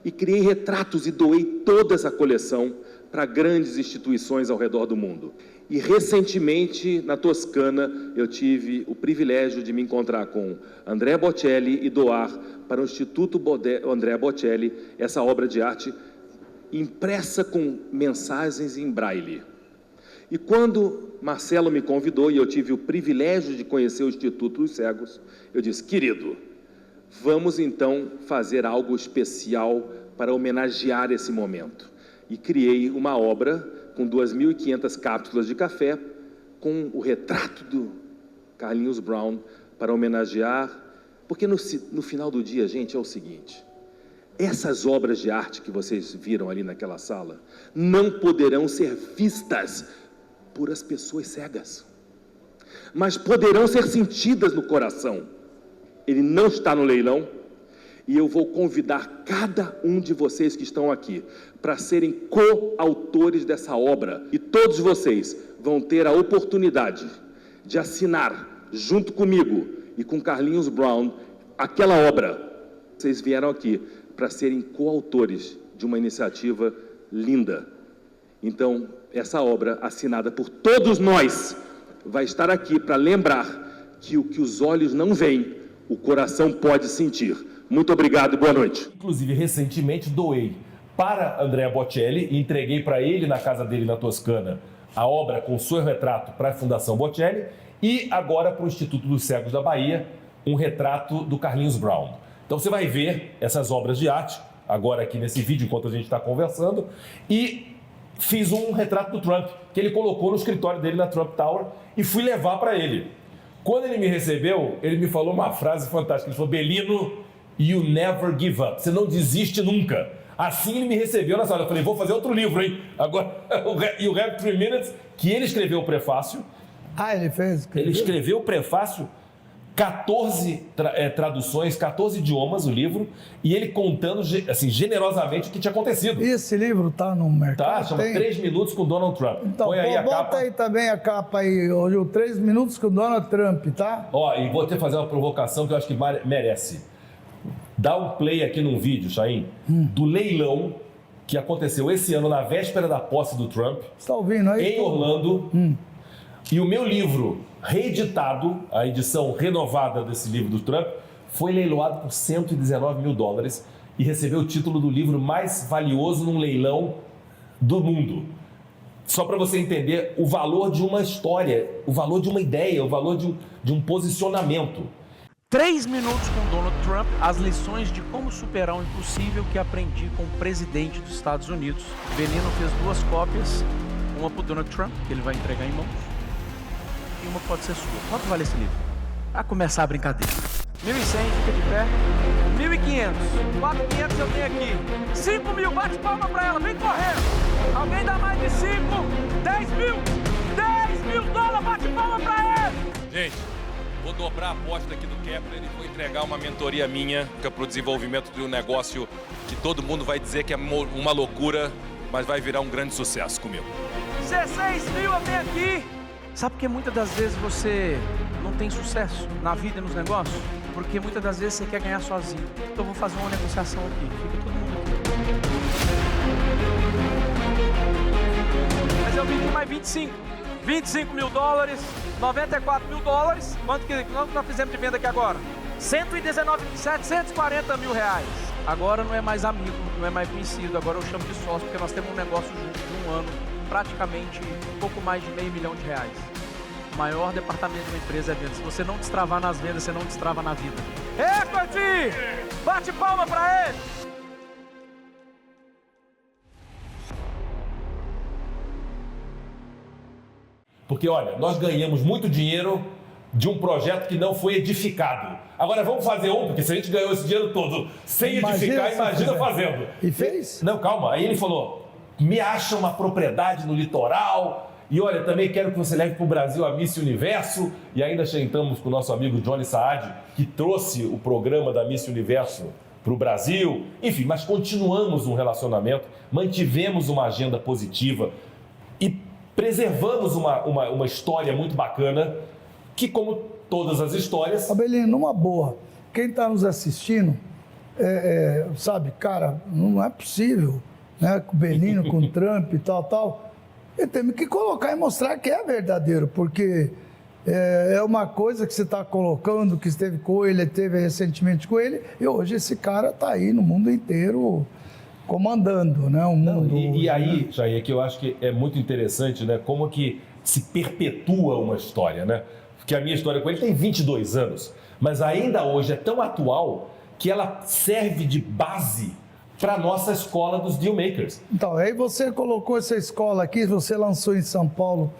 E criei retratos e doei toda essa coleção para grandes instituições ao redor do mundo. E recentemente, na Toscana, eu tive o privilégio de me encontrar com Andrea Bocelli e doar para o Instituto Andrea Bocelli essa obra de arte impressa com mensagens em braille. E quando Marcelo me convidou e eu tive o privilégio de conhecer o Instituto dos Cegos, eu disse: querido, vamos então fazer algo especial para homenagear esse momento. E criei uma obra com 2.500 cápsulas de café, com o retrato do Carlinhos Brown, para homenagear, porque no final do dia, gente, é o seguinte: essas obras de arte que vocês viram ali naquela sala, não poderão ser vistas por as pessoas cegas, mas poderão ser sentidas no coração. Ele não está no leilão, e eu vou convidar cada um de vocês que estão aqui para serem coautores dessa obra. E todos vocês vão ter a oportunidade de assinar, junto comigo e com Carlinhos Brown, aquela obra. Vocês vieram aqui para serem coautores de uma iniciativa linda. Então, essa obra, assinada por todos nós, vai estar aqui para lembrar que o que os olhos não veem, o coração pode sentir. Muito obrigado e boa noite. Inclusive, recentemente doei para Andrea Bocelli e entreguei para ele, na casa dele na Toscana, a obra com seu retrato para a Fundação Bocelli, e agora para o Instituto dos Cegos da Bahia, um retrato do Carlinhos Brown. Então você vai ver essas obras de arte, agora aqui nesse vídeo, enquanto a gente está conversando, e fiz um retrato do Trump, que ele colocou no escritório dele na Trump Tower, e fui levar para ele. Quando ele me recebeu, ele me falou uma frase fantástica, ele falou: Bellino, you never give up, você não desiste nunca. Assim ele me recebeu na sala, eu falei: vou fazer outro livro, hein? Agora, You Have 3 Minutes, que ele escreveu o prefácio. Ele fez? Ele escreveu o prefácio, 14 traduções, 14 idiomas o livro, e ele contando assim, generosamente o que tinha acontecido. E esse livro tá no mercado? Tá, chama 3 Minutos com Donald Trump. Então, põe aí a bota capa. aí também a capa aí, o 3 minutos com Donald Trump, tá? Ó, e vou até fazer uma provocação que eu acho que merece. Dá um play aqui num vídeo, Chaim, do leilão que aconteceu esse ano na véspera da posse do Trump. Você tá ouvindo aí? Em Orlando. E o meu livro, reeditado, a edição renovada desse livro do Trump, foi leiloado por $119 mil e recebeu o título do livro mais valioso num leilão do mundo. Só para você entender o valor de uma história, o valor de uma ideia, o valor de um posicionamento. 3 minutos com Donald Trump, as lições de como superar o impossível que aprendi com o presidente dos Estados Unidos. Bellino fez 2 cópias, uma para o Donald Trump, que ele vai entregar em mãos, e uma pode ser sua. Quanto vale esse livro? A começar a brincadeira. 1.100, fica de pé. 1.500, 4.500 eu tenho aqui. 5 mil, bate palma para ela, vem correndo. Alguém dá mais de 5, 10 mil, 10 mil dólares, bate palma para ele. Gente, vou dobrar a aposta aqui do Kepler e vou entregar uma mentoria minha para o desenvolvimento de um negócio que todo mundo vai dizer que é uma loucura, mas vai virar um grande sucesso comigo. 16 mil eu tenho aqui. Sabe por que muitas das vezes você não tem sucesso na vida e nos negócios? Porque muitas das vezes você quer ganhar sozinho. Então eu vou fazer uma negociação aqui. Fica todo mundo aqui. Mas eu vendi mais 25 mil dólares, 94 mil dólares. Quanto que nós fizemos de venda aqui agora? 740 mil reais. Agora não é mais amigo, não é mais conhecido, agora eu chamo de sócio, porque nós temos um negócio junto de um ano, praticamente um pouco mais de R$500 mil. O maior departamento de uma empresa é venda. Se você não destravar nas vendas, você não destrava na vida. Equity! Bate palma pra ele! Porque, olha, nós ganhamos muito dinheiro de um projeto que não foi edificado. Agora vamos fazer um, porque se a gente ganhou esse dinheiro todo sem edificar, imagina fazendo. E fez? Não, calma. Aí ele falou: me acha uma propriedade no litoral. E olha, também quero que você leve para o Brasil a Miss Universo. E ainda sentamos com o nosso amigo Johnny Saad, que trouxe o programa da Miss Universo para o Brasil. Enfim, mas continuamos um relacionamento, mantivemos uma agenda positiva e preservamos uma história muito bacana, que, como todas as histórias... Bellino, numa boa, quem está nos assistindo, sabe, cara, não é possível, né, com o Bellino, com o Trump e tal... E temos que colocar e mostrar que é verdadeiro, porque é uma coisa que você está colocando, que esteve com ele, esteve recentemente com ele, e hoje esse cara está aí no mundo inteiro comandando, né? O mundo. Não, e aí, Jair, que eu acho que é muito interessante, né? Como que se perpetua uma história, né? Porque a minha história com ele tem 22 anos, mas ainda hoje é tão atual que ela serve de base para a nossa escola dos Dealmakers. Então, aí você colocou essa escola aqui, você lançou em São Paulo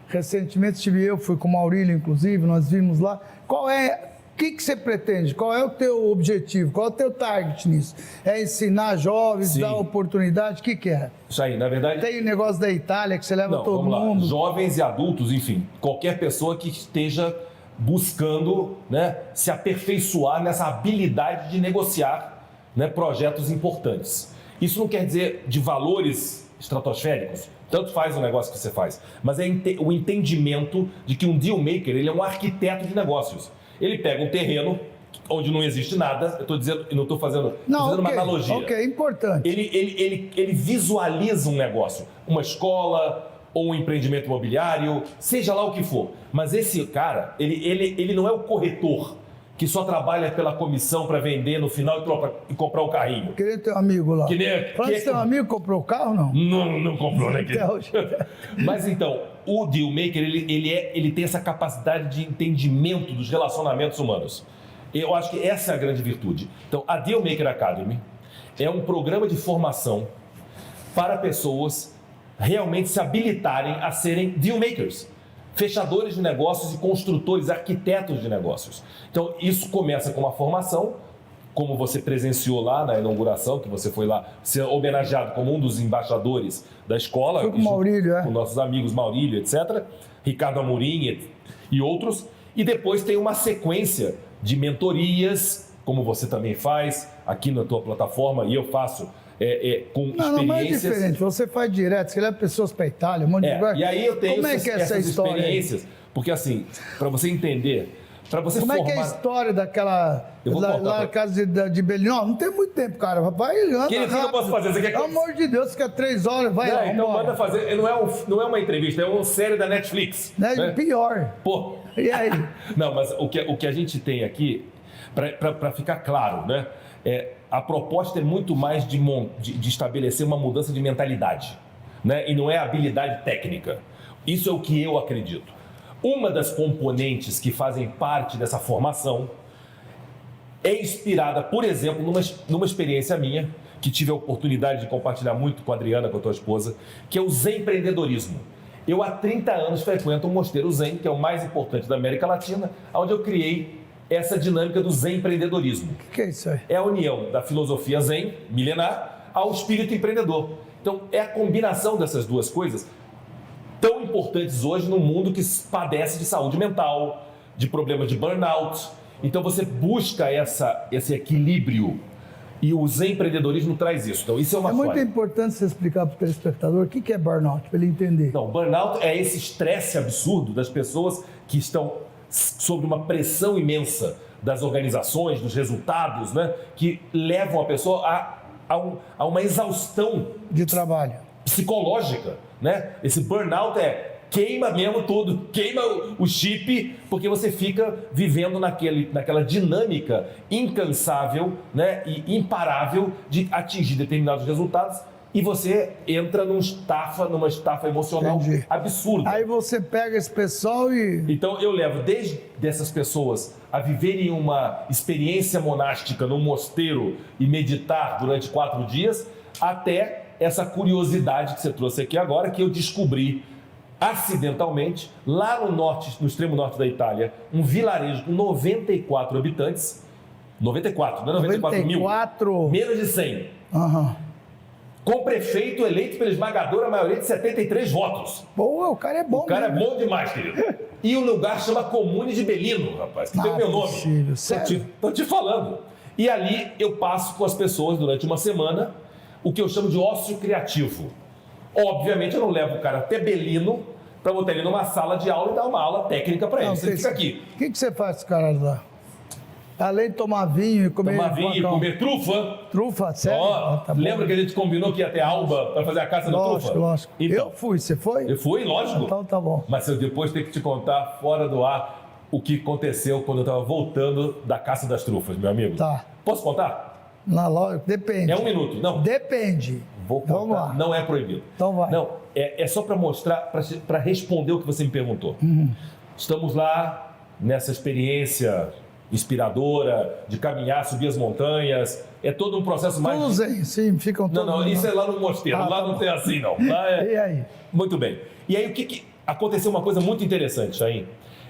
recentemente, fui com o Maurílio, inclusive, nós vimos lá. O que você pretende? Qual é o teu objetivo? Qual é o teu target nisso? É ensinar jovens, Sim. dar oportunidade? O que é? Isso aí, na verdade... Tem o negócio da Itália, que você leva todo mundo. Jovens e adultos, enfim, qualquer pessoa que esteja buscando, né, se aperfeiçoar nessa habilidade de negociar, né, projetos importantes. Isso não quer dizer de valores estratosféricos, tanto faz o negócio que você faz, mas é o entendimento de que um dealmaker, ele é um arquiteto de negócios. Ele pega um terreno onde não existe nada, eu estou dizendo, não estou fazendo, uma analogia. Ok, importante. Ele visualiza um negócio, uma escola ou um empreendimento imobiliário, seja lá o que for. Mas esse cara, ele não é o corretor, que só trabalha pela comissão para vender no final e comprar o carrinho. Queria ter um amigo lá. Que Tem um amigo que comprou o carro, não? Não comprou, né? Até hoje. Mas então, o dealmaker, ele tem essa capacidade de entendimento dos relacionamentos humanos. Eu acho que essa é a grande virtude. Então, a Dealmaker Academy é um programa de formação para pessoas realmente se habilitarem a serem dealmakers, fechadores de negócios e construtores, arquitetos de negócios. Então, isso começa com uma formação, como você presenciou lá na inauguração, que você foi lá ser homenageado como um dos embaixadores da escola. Foi com o Maurílio, com nossos amigos Maurílio, etc., Ricardo Amorim e outros. E depois tem uma sequência de mentorias, como você também faz aqui na tua plataforma, e eu faço com experiências. Não, mas é diferente. Você faz direto, você leva pessoas para a Itália, um monte de lugar. E aí eu tenho Como é que é essa história experiências, porque assim, para você entender, para você Como formar... é que é a história daquela... Eu vou lá contar na casa de Belino? Não tem muito tempo, cara. Vai, anda Que eu posso fazer? Você quer que Pelo amor de Deus, fica 3 horas, vai lá, então vambora. manda fazer. Não é uma entrevista, é uma série da Netflix. Né? Pior. Pô. E aí? Não, mas o que a gente tem aqui, para ficar claro, né? A proposta é muito mais de estabelecer uma mudança de mentalidade, né? E não é habilidade técnica. Isso é o que eu acredito. Uma das componentes que fazem parte dessa formação é inspirada, por exemplo, numa experiência minha, que tive a oportunidade de compartilhar muito com a Adriana, com a tua esposa, que é o Zen empreendedorismo. Eu há 30 anos frequento o Mosteiro Zen, que é o mais importante da América Latina, onde eu criei essa dinâmica do Zen empreendedorismo. O que é isso aí? É a união da filosofia Zen, milenar, ao espírito empreendedor. Então, é a combinação dessas duas coisas tão importantes hoje no mundo que padece de saúde mental, de problemas de burnout. Então, você busca esse equilíbrio e o Zen empreendedorismo traz isso. Então, isso é uma É muito forma. importante você explicar para o telespectador o que é burnout, para ele entender. Não, burnout é esse estresse absurdo das pessoas que estão sob uma pressão imensa das organizações, dos resultados, né? Que levam a pessoa a uma exaustão De trabalho. psicológica, né? Esse burnout queima mesmo tudo, queima o chip, porque você fica vivendo naquela dinâmica incansável, né? E imparável de atingir determinados resultados. E você entra numa estafa emocional Entendi. absurda. Aí você pega esse pessoal e... Então eu levo desde essas pessoas a viverem uma experiência monástica num mosteiro e meditar durante 4 dias, até essa curiosidade que você trouxe aqui agora, que eu descobri acidentalmente, lá no norte, no extremo norte da Itália, um vilarejo com 94 habitantes, 94, não é 94 mil, menos de 100. Aham. Com prefeito eleito pela esmagadora maioria de 73 votos. Pô, o cara é bom. O cara mesmo. é bom demais, querido. E o lugar chama Comune de Belino, rapaz, que tem o meu nome. Possível. Sério? Tô te falando. E ali eu passo com as pessoas durante uma semana o que eu chamo de ócio criativo. Obviamente eu não levo o cara até Belino para botar ele numa sala de aula e dar uma aula técnica para ele. Não, Você fica aqui. O que você faz com os caras lá? Além de tomar vinho e comer... Tomar vinho e comer trufa. Trufa, sério? Ó, Tá bom. lembra que a gente combinou que ia ter Alba para fazer a caça da trufa? Lógico, lógico. Então, Eu fui, você foi? eu fui, lógico. Então tá bom. Mas eu depois tenho que te contar fora do ar o que aconteceu quando eu estava voltando da caça das trufas, meu amigo. Tá. Posso contar? Na loja, depende. É 1 minuto, não? Depende. Vou contar. Vamos lá. Não é proibido. Então vai. Não, é só para mostrar, para responder o que você me perguntou. Estamos lá nessa experiência inspiradora de caminhar, subir as montanhas. É todo um processo mais... Tudo zen, sim, ficam Não, todos... não, isso é lá no mosteiro. Ah, Lá tá não bom. tem assim, não. Lá é... E aí? Muito bem. E aí, aconteceu uma coisa muito interessante, Chaim.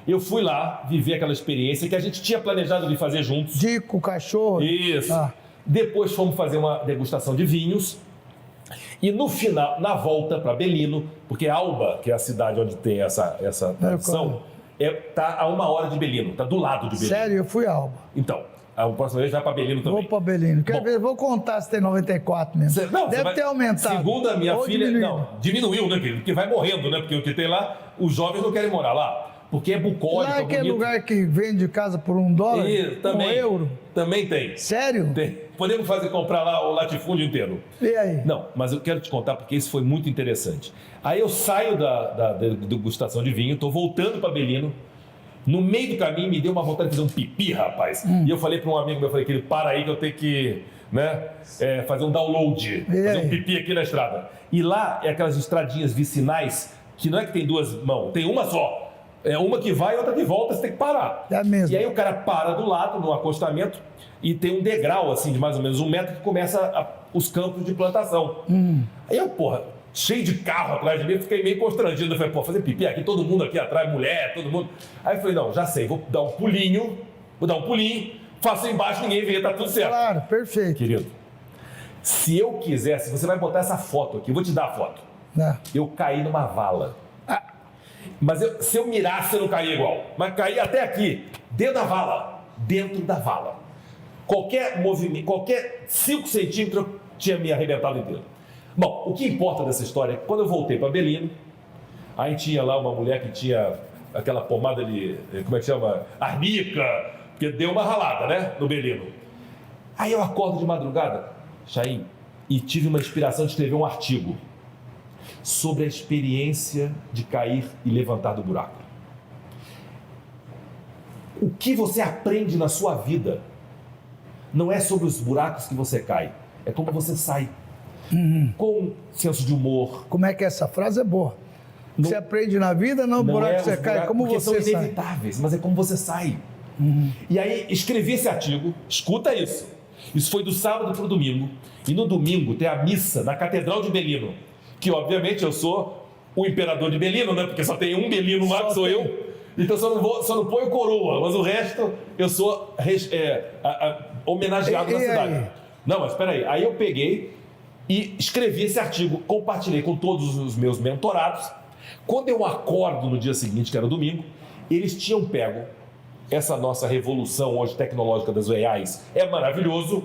Eu fui lá viver aquela experiência que a gente tinha planejado de fazer juntos. Dico, cachorro. Isso. Ah. Depois fomos fazer uma degustação de vinhos. E no final, na volta para Belino, porque Alba, que é a cidade onde tem essa tradição, tá a 1 hora de Belino, tá do lado de Belino. Sério, eu fui Alba. Então, a próxima vez vai para Belino também. Vou pra Belino. Quer Bom. ver? Vou contar se tem 94 mesmo. Deve ter aumentado. Segundo a minha Ou filha, diminuído. não, diminuiu, né, querido? Porque vai morrendo, né? Porque o que tem lá, os jovens não querem morar lá. Porque é bucólico, Lá é aquele bonito. lugar que vende casa por $1, E também, €1. também tem. Sério? Tem. Podemos comprar lá o latifúndio inteiro. E aí? Não, mas eu quero te contar porque isso foi muito interessante. Aí eu saio da degustação de vinho, estou voltando para Belino No meio do caminho, me deu uma vontade de fazer um pipi, rapaz. E eu falei para um amigo meu, eu falei, querido, para aí que eu tenho que, né, fazer um download, fazer um pipi aqui na estrada. E lá é aquelas estradinhas vicinais, que não é que tem duas mãos, tem uma só. É uma que vai e outra que volta, você tem que parar. É mesmo. E aí o cara para do lado, no acostamento, e tem um degrau, assim, de mais ou menos 1 metro, que começa os campos de plantação. Aí eu, porra, cheio de carro atrás de mim, fiquei meio constrangido. Eu falei, pô, fazer pipi aqui, todo mundo aqui atrás, mulher, todo mundo. Aí eu falei, não, já sei, vou dar um pulinho, faço embaixo, ninguém vê, tá tudo certo. Claro, perfeito. Querido, se eu quisesse, você vai botar essa foto aqui, eu vou te dar a foto. Eu caí numa vala. Mas se eu mirasse, eu não caía igual. Mas caí até aqui, dentro da vala. Qualquer movimento, qualquer 5 centímetros, eu tinha me arrebentado inteiro. Bom, o que importa dessa história é que quando eu voltei para Belino, aí tinha lá uma mulher que tinha aquela pomada de, como é que chama? Arnica, porque deu uma ralada, né, no Belino. Aí eu acordo de madrugada, Chaim, e tive uma inspiração de escrever um artigo sobre a experiência de cair e levantar do buraco. O que você aprende na sua vida não é sobre os buracos que você cai, é como você sai. Com senso de humor. Como é que essa frase é boa? Você aprende na vida, não o buraco que você cai, como você sai. Porque são inevitáveis, mas é como você sai. E aí escrevi esse artigo, escuta isso. Isso foi do sábado para o domingo. E no domingo tem a missa na Catedral de Belino, que obviamente eu sou o imperador de Belino, né? Porque só tem um Belino lá, que sou eu. Então só não ponho coroa, mas o resto eu sou homenageado na cidade. Aí? Não, mas espera aí. Aí eu peguei e escrevi esse artigo, compartilhei com todos os meus mentorados. Quando eu acordo no dia seguinte, que era domingo, eles tinham pego essa nossa revolução hoje tecnológica das AIs, é maravilhoso.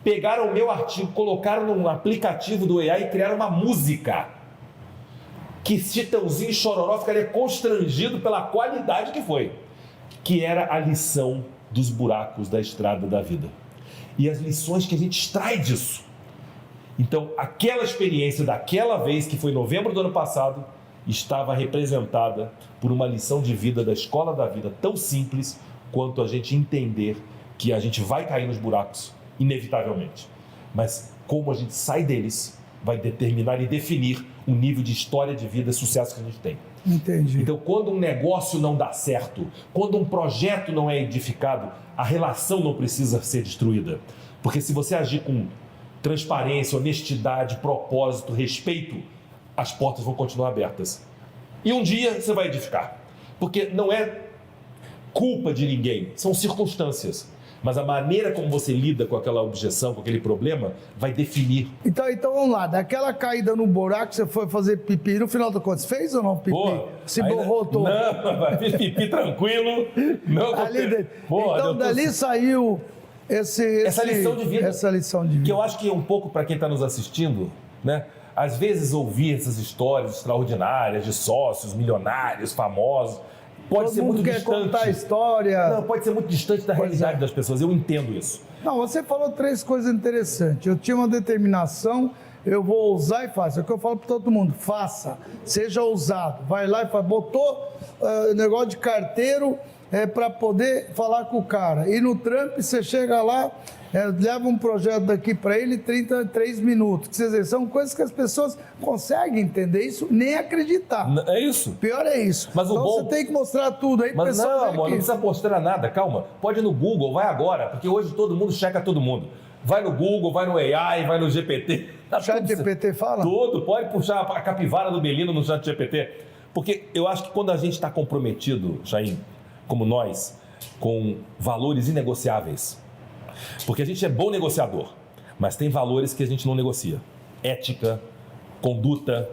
Pegaram o meu artigo, colocaram num aplicativo do AI e criaram uma música que Chitãozinho e Chororó ficaria constrangido pela qualidade que foi, que era a lição dos buracos da estrada da vida. E as lições que a gente extrai disso. Então, aquela experiência daquela vez, que foi em novembro do ano passado, estava representada por uma lição de vida da escola da vida, tão simples quanto a gente entender que a gente vai cair nos buracos, inevitavelmente. Mas como a gente sai deles, vai determinar e definir o nível de história de vida e sucesso que a gente tem. Entendi. Então, quando um negócio não dá certo, quando um projeto não é edificado, a relação não precisa ser destruída. Porque se você agir com transparência, honestidade, propósito, respeito, as portas vão continuar abertas. E um dia você vai edificar. Porque não é culpa de ninguém, são circunstâncias. Mas a maneira como você lida com aquela objeção, com aquele problema, vai definir. Então vamos lá, daquela caída no buraco, você foi fazer pipi, no final do contas, fez ou não pipi? Se borrou todo? Não, fiz pipi tranquilo. Não, então dali saiu essa lição de vida. Essa lição de vida. Que eu acho que é um pouco para quem está nos assistindo, né? Às vezes ouvir essas histórias extraordinárias de sócios, milionários, famosos, pode ser muito distante. Contar a história. Não, pode ser muito distante da realidade das pessoas. Eu entendo isso. Não, você falou 3 coisas interessantes. Eu tinha uma determinação, eu vou ousar e faço. É o que eu falo para todo mundo: faça, seja ousado. Vai lá e faz. Botou negócio de carteiro para poder falar com o cara. E no Trump, você chega lá, leva um projeto daqui para ele, 33 minutos. Quer dizer, são coisas que as pessoas conseguem entender isso, nem acreditar. É isso. Pior é isso. Mas então você tem que mostrar tudo aí. Mas não, amor, não precisa mostrar nada, calma. Pode ir no Google, vai agora, porque hoje todo mundo checa todo mundo. Vai no Google, vai no AI, vai no GPT. O chat GPT fala? Tudo, pode puxar a capivara do Belino no chat GPT. Porque eu acho que quando a gente está comprometido, Chaim, como nós, com valores inegociáveis, porque a gente é bom negociador, mas tem valores que a gente não negocia. Ética, conduta,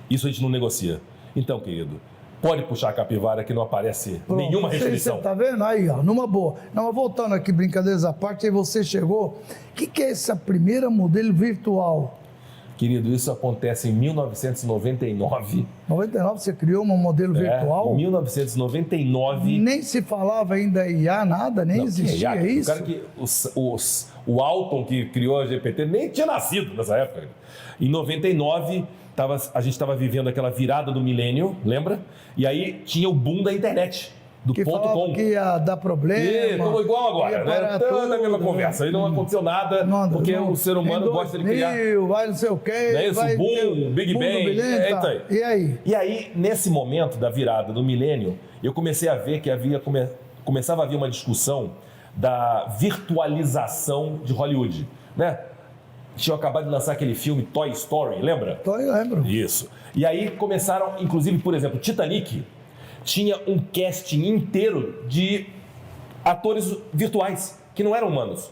isso a gente não negocia. Então, querido, pode puxar a capivara que não aparece nenhuma restrição. Você tá vendo? Aí, ó, numa boa. Não, mas voltando aqui, brincadeiras à parte, aí você chegou. O que é essa primeira modelo virtual? Querido, isso acontece em 1999. 99 você criou um modelo virtual? Em 1999. Nem se falava ainda IA, nada, nem existia IA, isso. O cara que o Alton que criou a GPT nem tinha nascido nessa época. Em 99 a gente estava vivendo aquela virada do milênio, lembra? E aí tinha o boom da internet. do que ponto falava com. que ia dar problema. Como igual agora, ia né? parar Toda a mesma tudo, conversa. né? Aí não aconteceu nada, porque o ser humano gosta de criar. Vai não sei o quê. Não é isso? Vai Boom, Big mundo Bang, brilhante, é tá. isso aí. E aí? E aí, nesse momento da virada do milênio, eu comecei a ver que começava a haver uma discussão da virtualização de Hollywood, né? Tinha acabado de lançar aquele filme Toy Story, lembra? Eu lembro. Isso. E aí começaram, inclusive, por exemplo, Titanic tinha um casting inteiro de atores virtuais, que não eram humanos.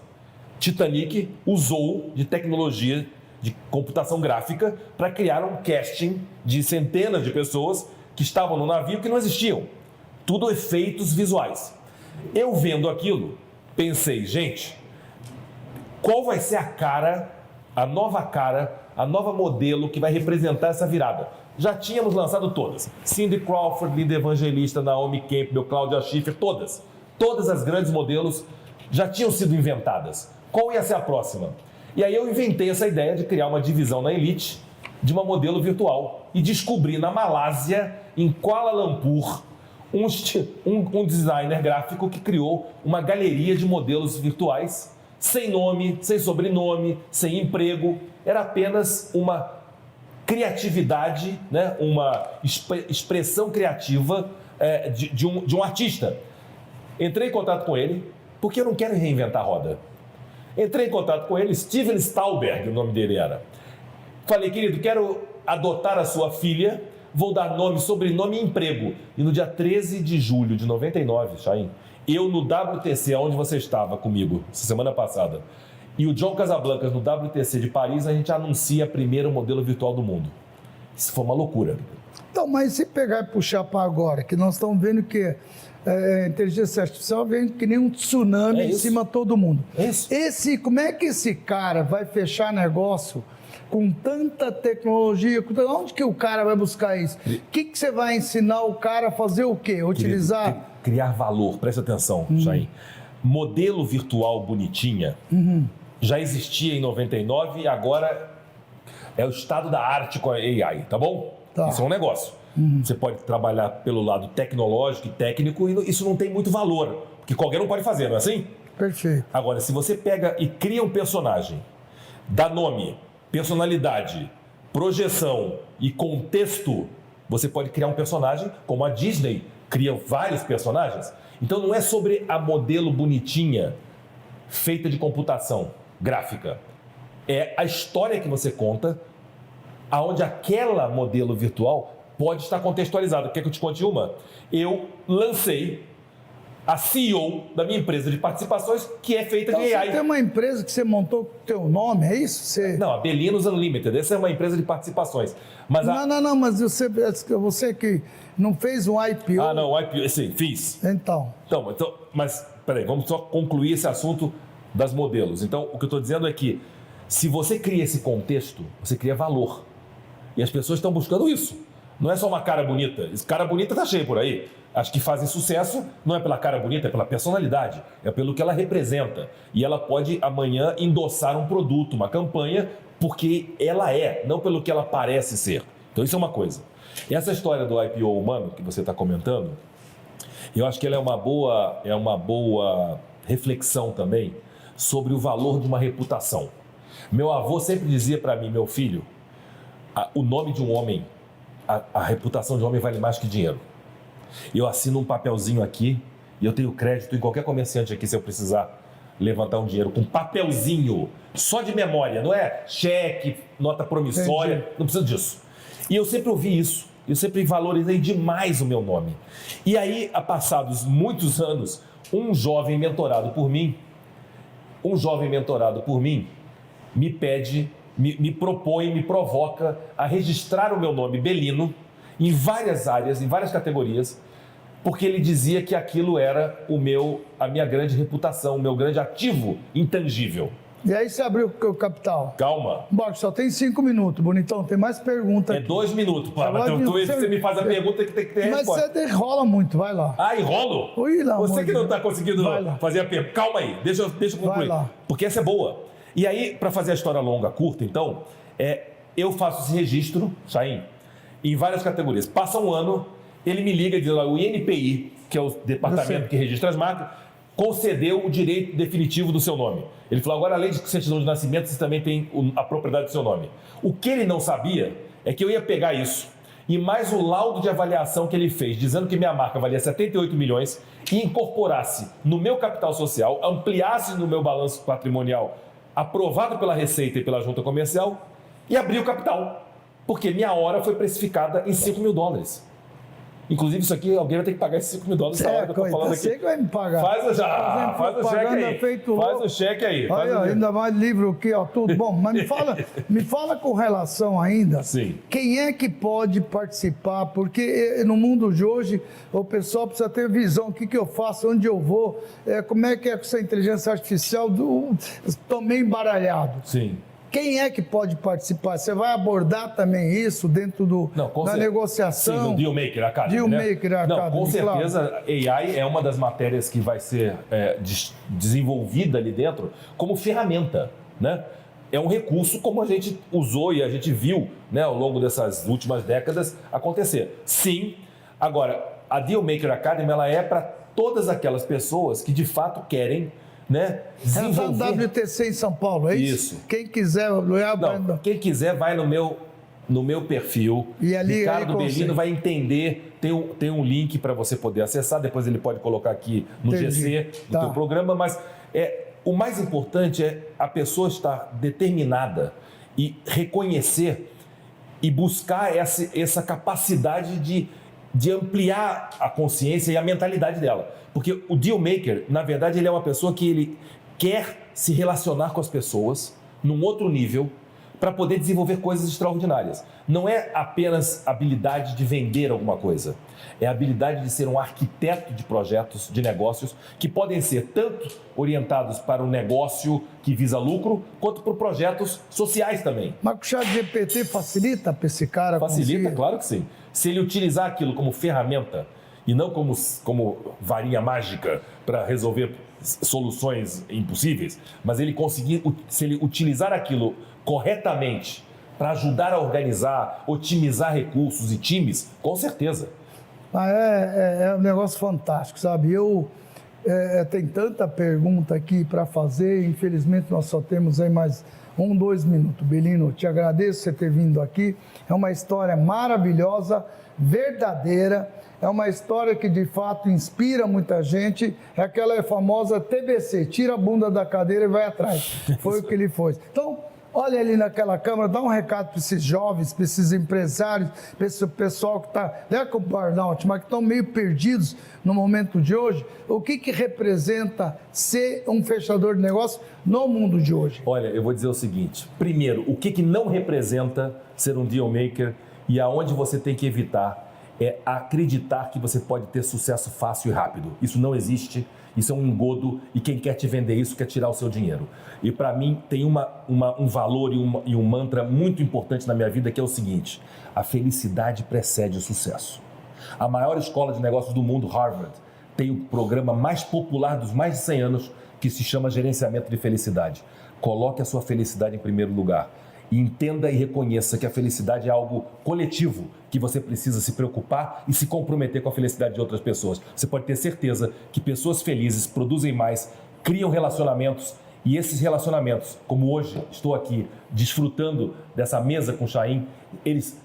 Titanic usou de tecnologia de computação gráfica para criar um casting de centenas de pessoas que estavam no navio que não existiam. Tudo efeitos visuais. Eu vendo aquilo, pensei, gente, qual vai ser a nova modelo que vai representar essa virada? Já tínhamos lançado todas. Cindy Crawford, Linda Evangelista, Naomi Campbell, Cláudia Schiffer, todas. Todas as grandes modelos já tinham sido inventadas. Qual ia ser a próxima? E aí eu inventei essa ideia de criar uma divisão na Elite de uma modelo virtual. E descobri na Malásia, em Kuala Lumpur, um designer gráfico que criou uma galeria de modelos virtuais sem nome, sem sobrenome, sem emprego. Era apenas uma criatividade, né? Uma expressão criativa de um artista. Entrei em contato com ele, porque eu não quero reinventar a roda. Entrei em contato com ele, Steven Stauberg, o nome dele era. Falei, querido, quero adotar a sua filha, vou dar nome, sobrenome e emprego. E no dia 13 de julho de 99, Chaim, eu no WTC, onde você estava comigo, semana passada, e o John Casablancas no WTC de Paris, a gente anuncia primeiro modelo virtual do mundo. Isso foi uma loucura. Então, mas se pegar e puxar para agora, que nós estamos vendo que a inteligência artificial vem que nem um tsunami em cima de todo mundo. É isso. Como é que esse cara vai fechar negócio com tanta tecnologia? Onde que o cara vai buscar isso? O que você vai ensinar o cara a fazer o quê? Utilizar... Criar valor, presta atenção, Chaim. Modelo virtual bonitinha já existia em 99 e agora é o estado da arte com a AI, tá bom? Tá. Isso é um negócio. Você pode trabalhar pelo lado tecnológico e técnico e isso não tem muito valor, porque qualquer um pode fazer, não é assim? Perfeito. Agora, se você pega e cria um personagem, dá nome, personalidade, projeção e contexto, você pode criar um personagem como a Disney cria vários personagens. Então não é sobre a modelo bonitinha feita de computação gráfica. É a história que você conta, aonde aquela modelo virtual pode estar contextualizada. Quer que eu te conte uma? Eu lancei a CEO da minha empresa de participações, que é feita Então, de AI. você tem uma empresa que você montou com o teu nome, é isso? Não, a Belinos Unlimited. Essa é uma empresa de participações. Mas Não, mas você que não fez um IPO... Ah, não, o IPO, sim, fiz. Então, Mas, peraí, vamos só concluir esse assunto das modelos. Então, o que eu estou dizendo é que se você cria esse contexto, você cria valor. E as pessoas estão buscando isso. Não é só uma cara bonita. Esse cara bonita está cheio por aí. As que fazem sucesso não é pela cara bonita, é pela personalidade, é pelo que ela representa. E ela pode amanhã endossar um produto, uma campanha, porque ela é, não pelo que ela parece ser. Então isso é uma coisa. E essa história do IPO humano que você está comentando, eu acho que ela é uma boa reflexão também sobre o valor de uma reputação. Meu avô sempre dizia para mim, meu filho, o nome de um homem, a reputação de um homem vale mais que dinheiro. Eu assino um papelzinho aqui e eu tenho crédito em qualquer comerciante aqui se eu precisar levantar um dinheiro com papelzinho, só de memória, não é cheque, nota promissória, Entendi. não precisa disso. E eu sempre ouvi isso, eu sempre valorizei demais o meu nome. E aí, há passados muitos anos, um jovem mentorado por mim me pede, me propõe, me provoca a registrar o meu nome Belino em várias áreas, em várias categorias, porque ele dizia que aquilo era a minha grande reputação, o meu grande ativo intangível. e aí você abriu o capital. Calma. Bom, só tem 5 minutos, bonitão. Tem mais pergunta É aqui. 2 minutos. Você me faz a pergunta que tem que ter Mas resposta. você enrola muito, vai lá. Ah, enrolo? Ui, lá, Você que não está amor. conseguindo Vai lá. fazer a pergunta. Calma aí, deixa eu concluir. Vai lá. Porque essa é boa. E aí, para fazer a história longa, curta, então, eu faço esse registro, Chaim, em várias categorias. Passa um ano, ele me liga e diz, o INPI que é o departamento que registra as marcas, concedeu o direito definitivo do seu nome. Ele falou, agora além de certidão de nascimento, você também tem a propriedade do seu nome. O que ele não sabia é que eu ia pegar isso e mais o laudo de avaliação que ele fez, dizendo que minha marca valia 78 milhões e incorporasse no meu capital social, ampliasse no meu balanço patrimonial, aprovado pela Receita e pela Junta Comercial, e abrir o capital. Porque minha hora foi precificada em 5 mil dólares. Inclusive, isso aqui, alguém vai ter que pagar esses 5 mil dólares na hora que eu estou falando aqui. Você que vai me pagar. Faz o cheque aí. Faz o cheque aí. Olha, ainda mais livro aqui, ó, tudo bom. Mas me fala com relação ainda. Sim. Quem é que pode participar? Porque no mundo de hoje, o pessoal precisa ter visão. O que eu faço? Onde eu vou? Como é que é com essa inteligência artificial? Estou meio embaralhado. Sim. Quem é que pode participar? Você vai abordar também isso dentro da negociação? Sim, no Dealmaker Academy. Dealmaker Academy, com certeza, claro. AI é uma das matérias que vai ser desenvolvida ali dentro como ferramenta, né? É um recurso como a gente usou e a gente viu, né, ao longo dessas últimas décadas acontecer. Sim, agora, a Dealmaker Academy ela é para todas aquelas pessoas que de fato querem, né, desenvolver... É o WTC em São Paulo, é isso? Isso. Quem quiser... Quem quiser vai no meu perfil. E ali Ricardo Bellino vai entender, tem um link para você poder acessar, depois ele pode colocar aqui no GC do teu programa, mas o mais importante é a pessoa estar determinada e reconhecer e buscar essa capacidade de ampliar a consciência e a mentalidade dela. Porque o Dealmaker, na verdade, ele é uma pessoa que ele quer se relacionar com as pessoas num outro nível para poder desenvolver coisas extraordinárias. Não é apenas habilidade de vender alguma coisa, é a habilidade de ser um arquiteto de projetos, de negócios, que podem ser tanto orientados para um negócio que visa lucro, quanto para projetos sociais também. Mas o ChatGPT facilita para esse cara? Facilita, claro que sim. Se ele utilizar aquilo como ferramenta e não como varinha mágica para resolver soluções impossíveis, mas se ele utilizar aquilo corretamente para ajudar a organizar, otimizar recursos e times, com certeza. É um negócio fantástico, sabe? Tem tanta pergunta aqui para fazer, infelizmente nós só temos aí mais 2 minutos. Bellino, te agradeço você ter vindo aqui, é uma história maravilhosa, verdadeira, é uma história que de fato inspira muita gente, é aquela famosa TBC, tira a bunda da cadeira e vai atrás, foi o que ele foi. Então, olha ali naquela câmera, dá um recado para esses jovens, para esses empresários, para esse pessoal que está, não é com o burnout, mas que estão meio perdidos no momento de hoje. O que representa ser um fechador de negócio no mundo de hoje? Olha, eu vou dizer o seguinte. Primeiro, o que não representa ser um dealmaker e aonde você tem que evitar é acreditar que você pode ter sucesso fácil e rápido. Isso não existe. Isso é um engodo e quem quer te vender isso quer tirar o seu dinheiro. E para mim tem um valor e um mantra muito importante na minha vida que é o seguinte: a felicidade precede o sucesso. A maior escola de negócios do mundo, Harvard, tem o programa mais popular dos mais de 100 anos que se chama Gerenciamento de Felicidade. Coloque a sua felicidade em primeiro lugar. E entenda e reconheça que a felicidade é algo coletivo, que você precisa se preocupar e se comprometer com a felicidade de outras pessoas. Você pode ter certeza que pessoas felizes produzem mais, criam relacionamentos, e esses relacionamentos, como hoje estou aqui desfrutando dessa mesa com o Chaim, eles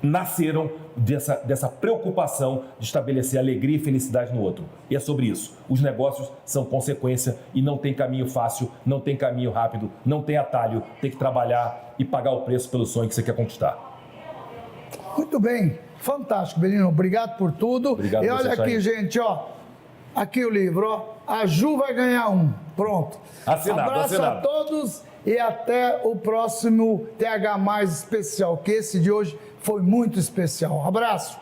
nasceram dessa preocupação de estabelecer alegria e felicidade no outro. E é sobre isso. Os negócios são consequência e não tem caminho fácil, não tem caminho rápido, não tem atalho. Tem que trabalhar e pagar o preço pelo sonho que você quer conquistar. Muito bem. Fantástico, Bellino. Obrigado por tudo. Obrigado. E olha aqui, gente, ó. Aqui o livro, ó. A Ju vai ganhar um. Pronto. Assinado, abraço assinado. a todos e até o próximo TH Mais especial, que esse de hoje foi muito especial. Abraço.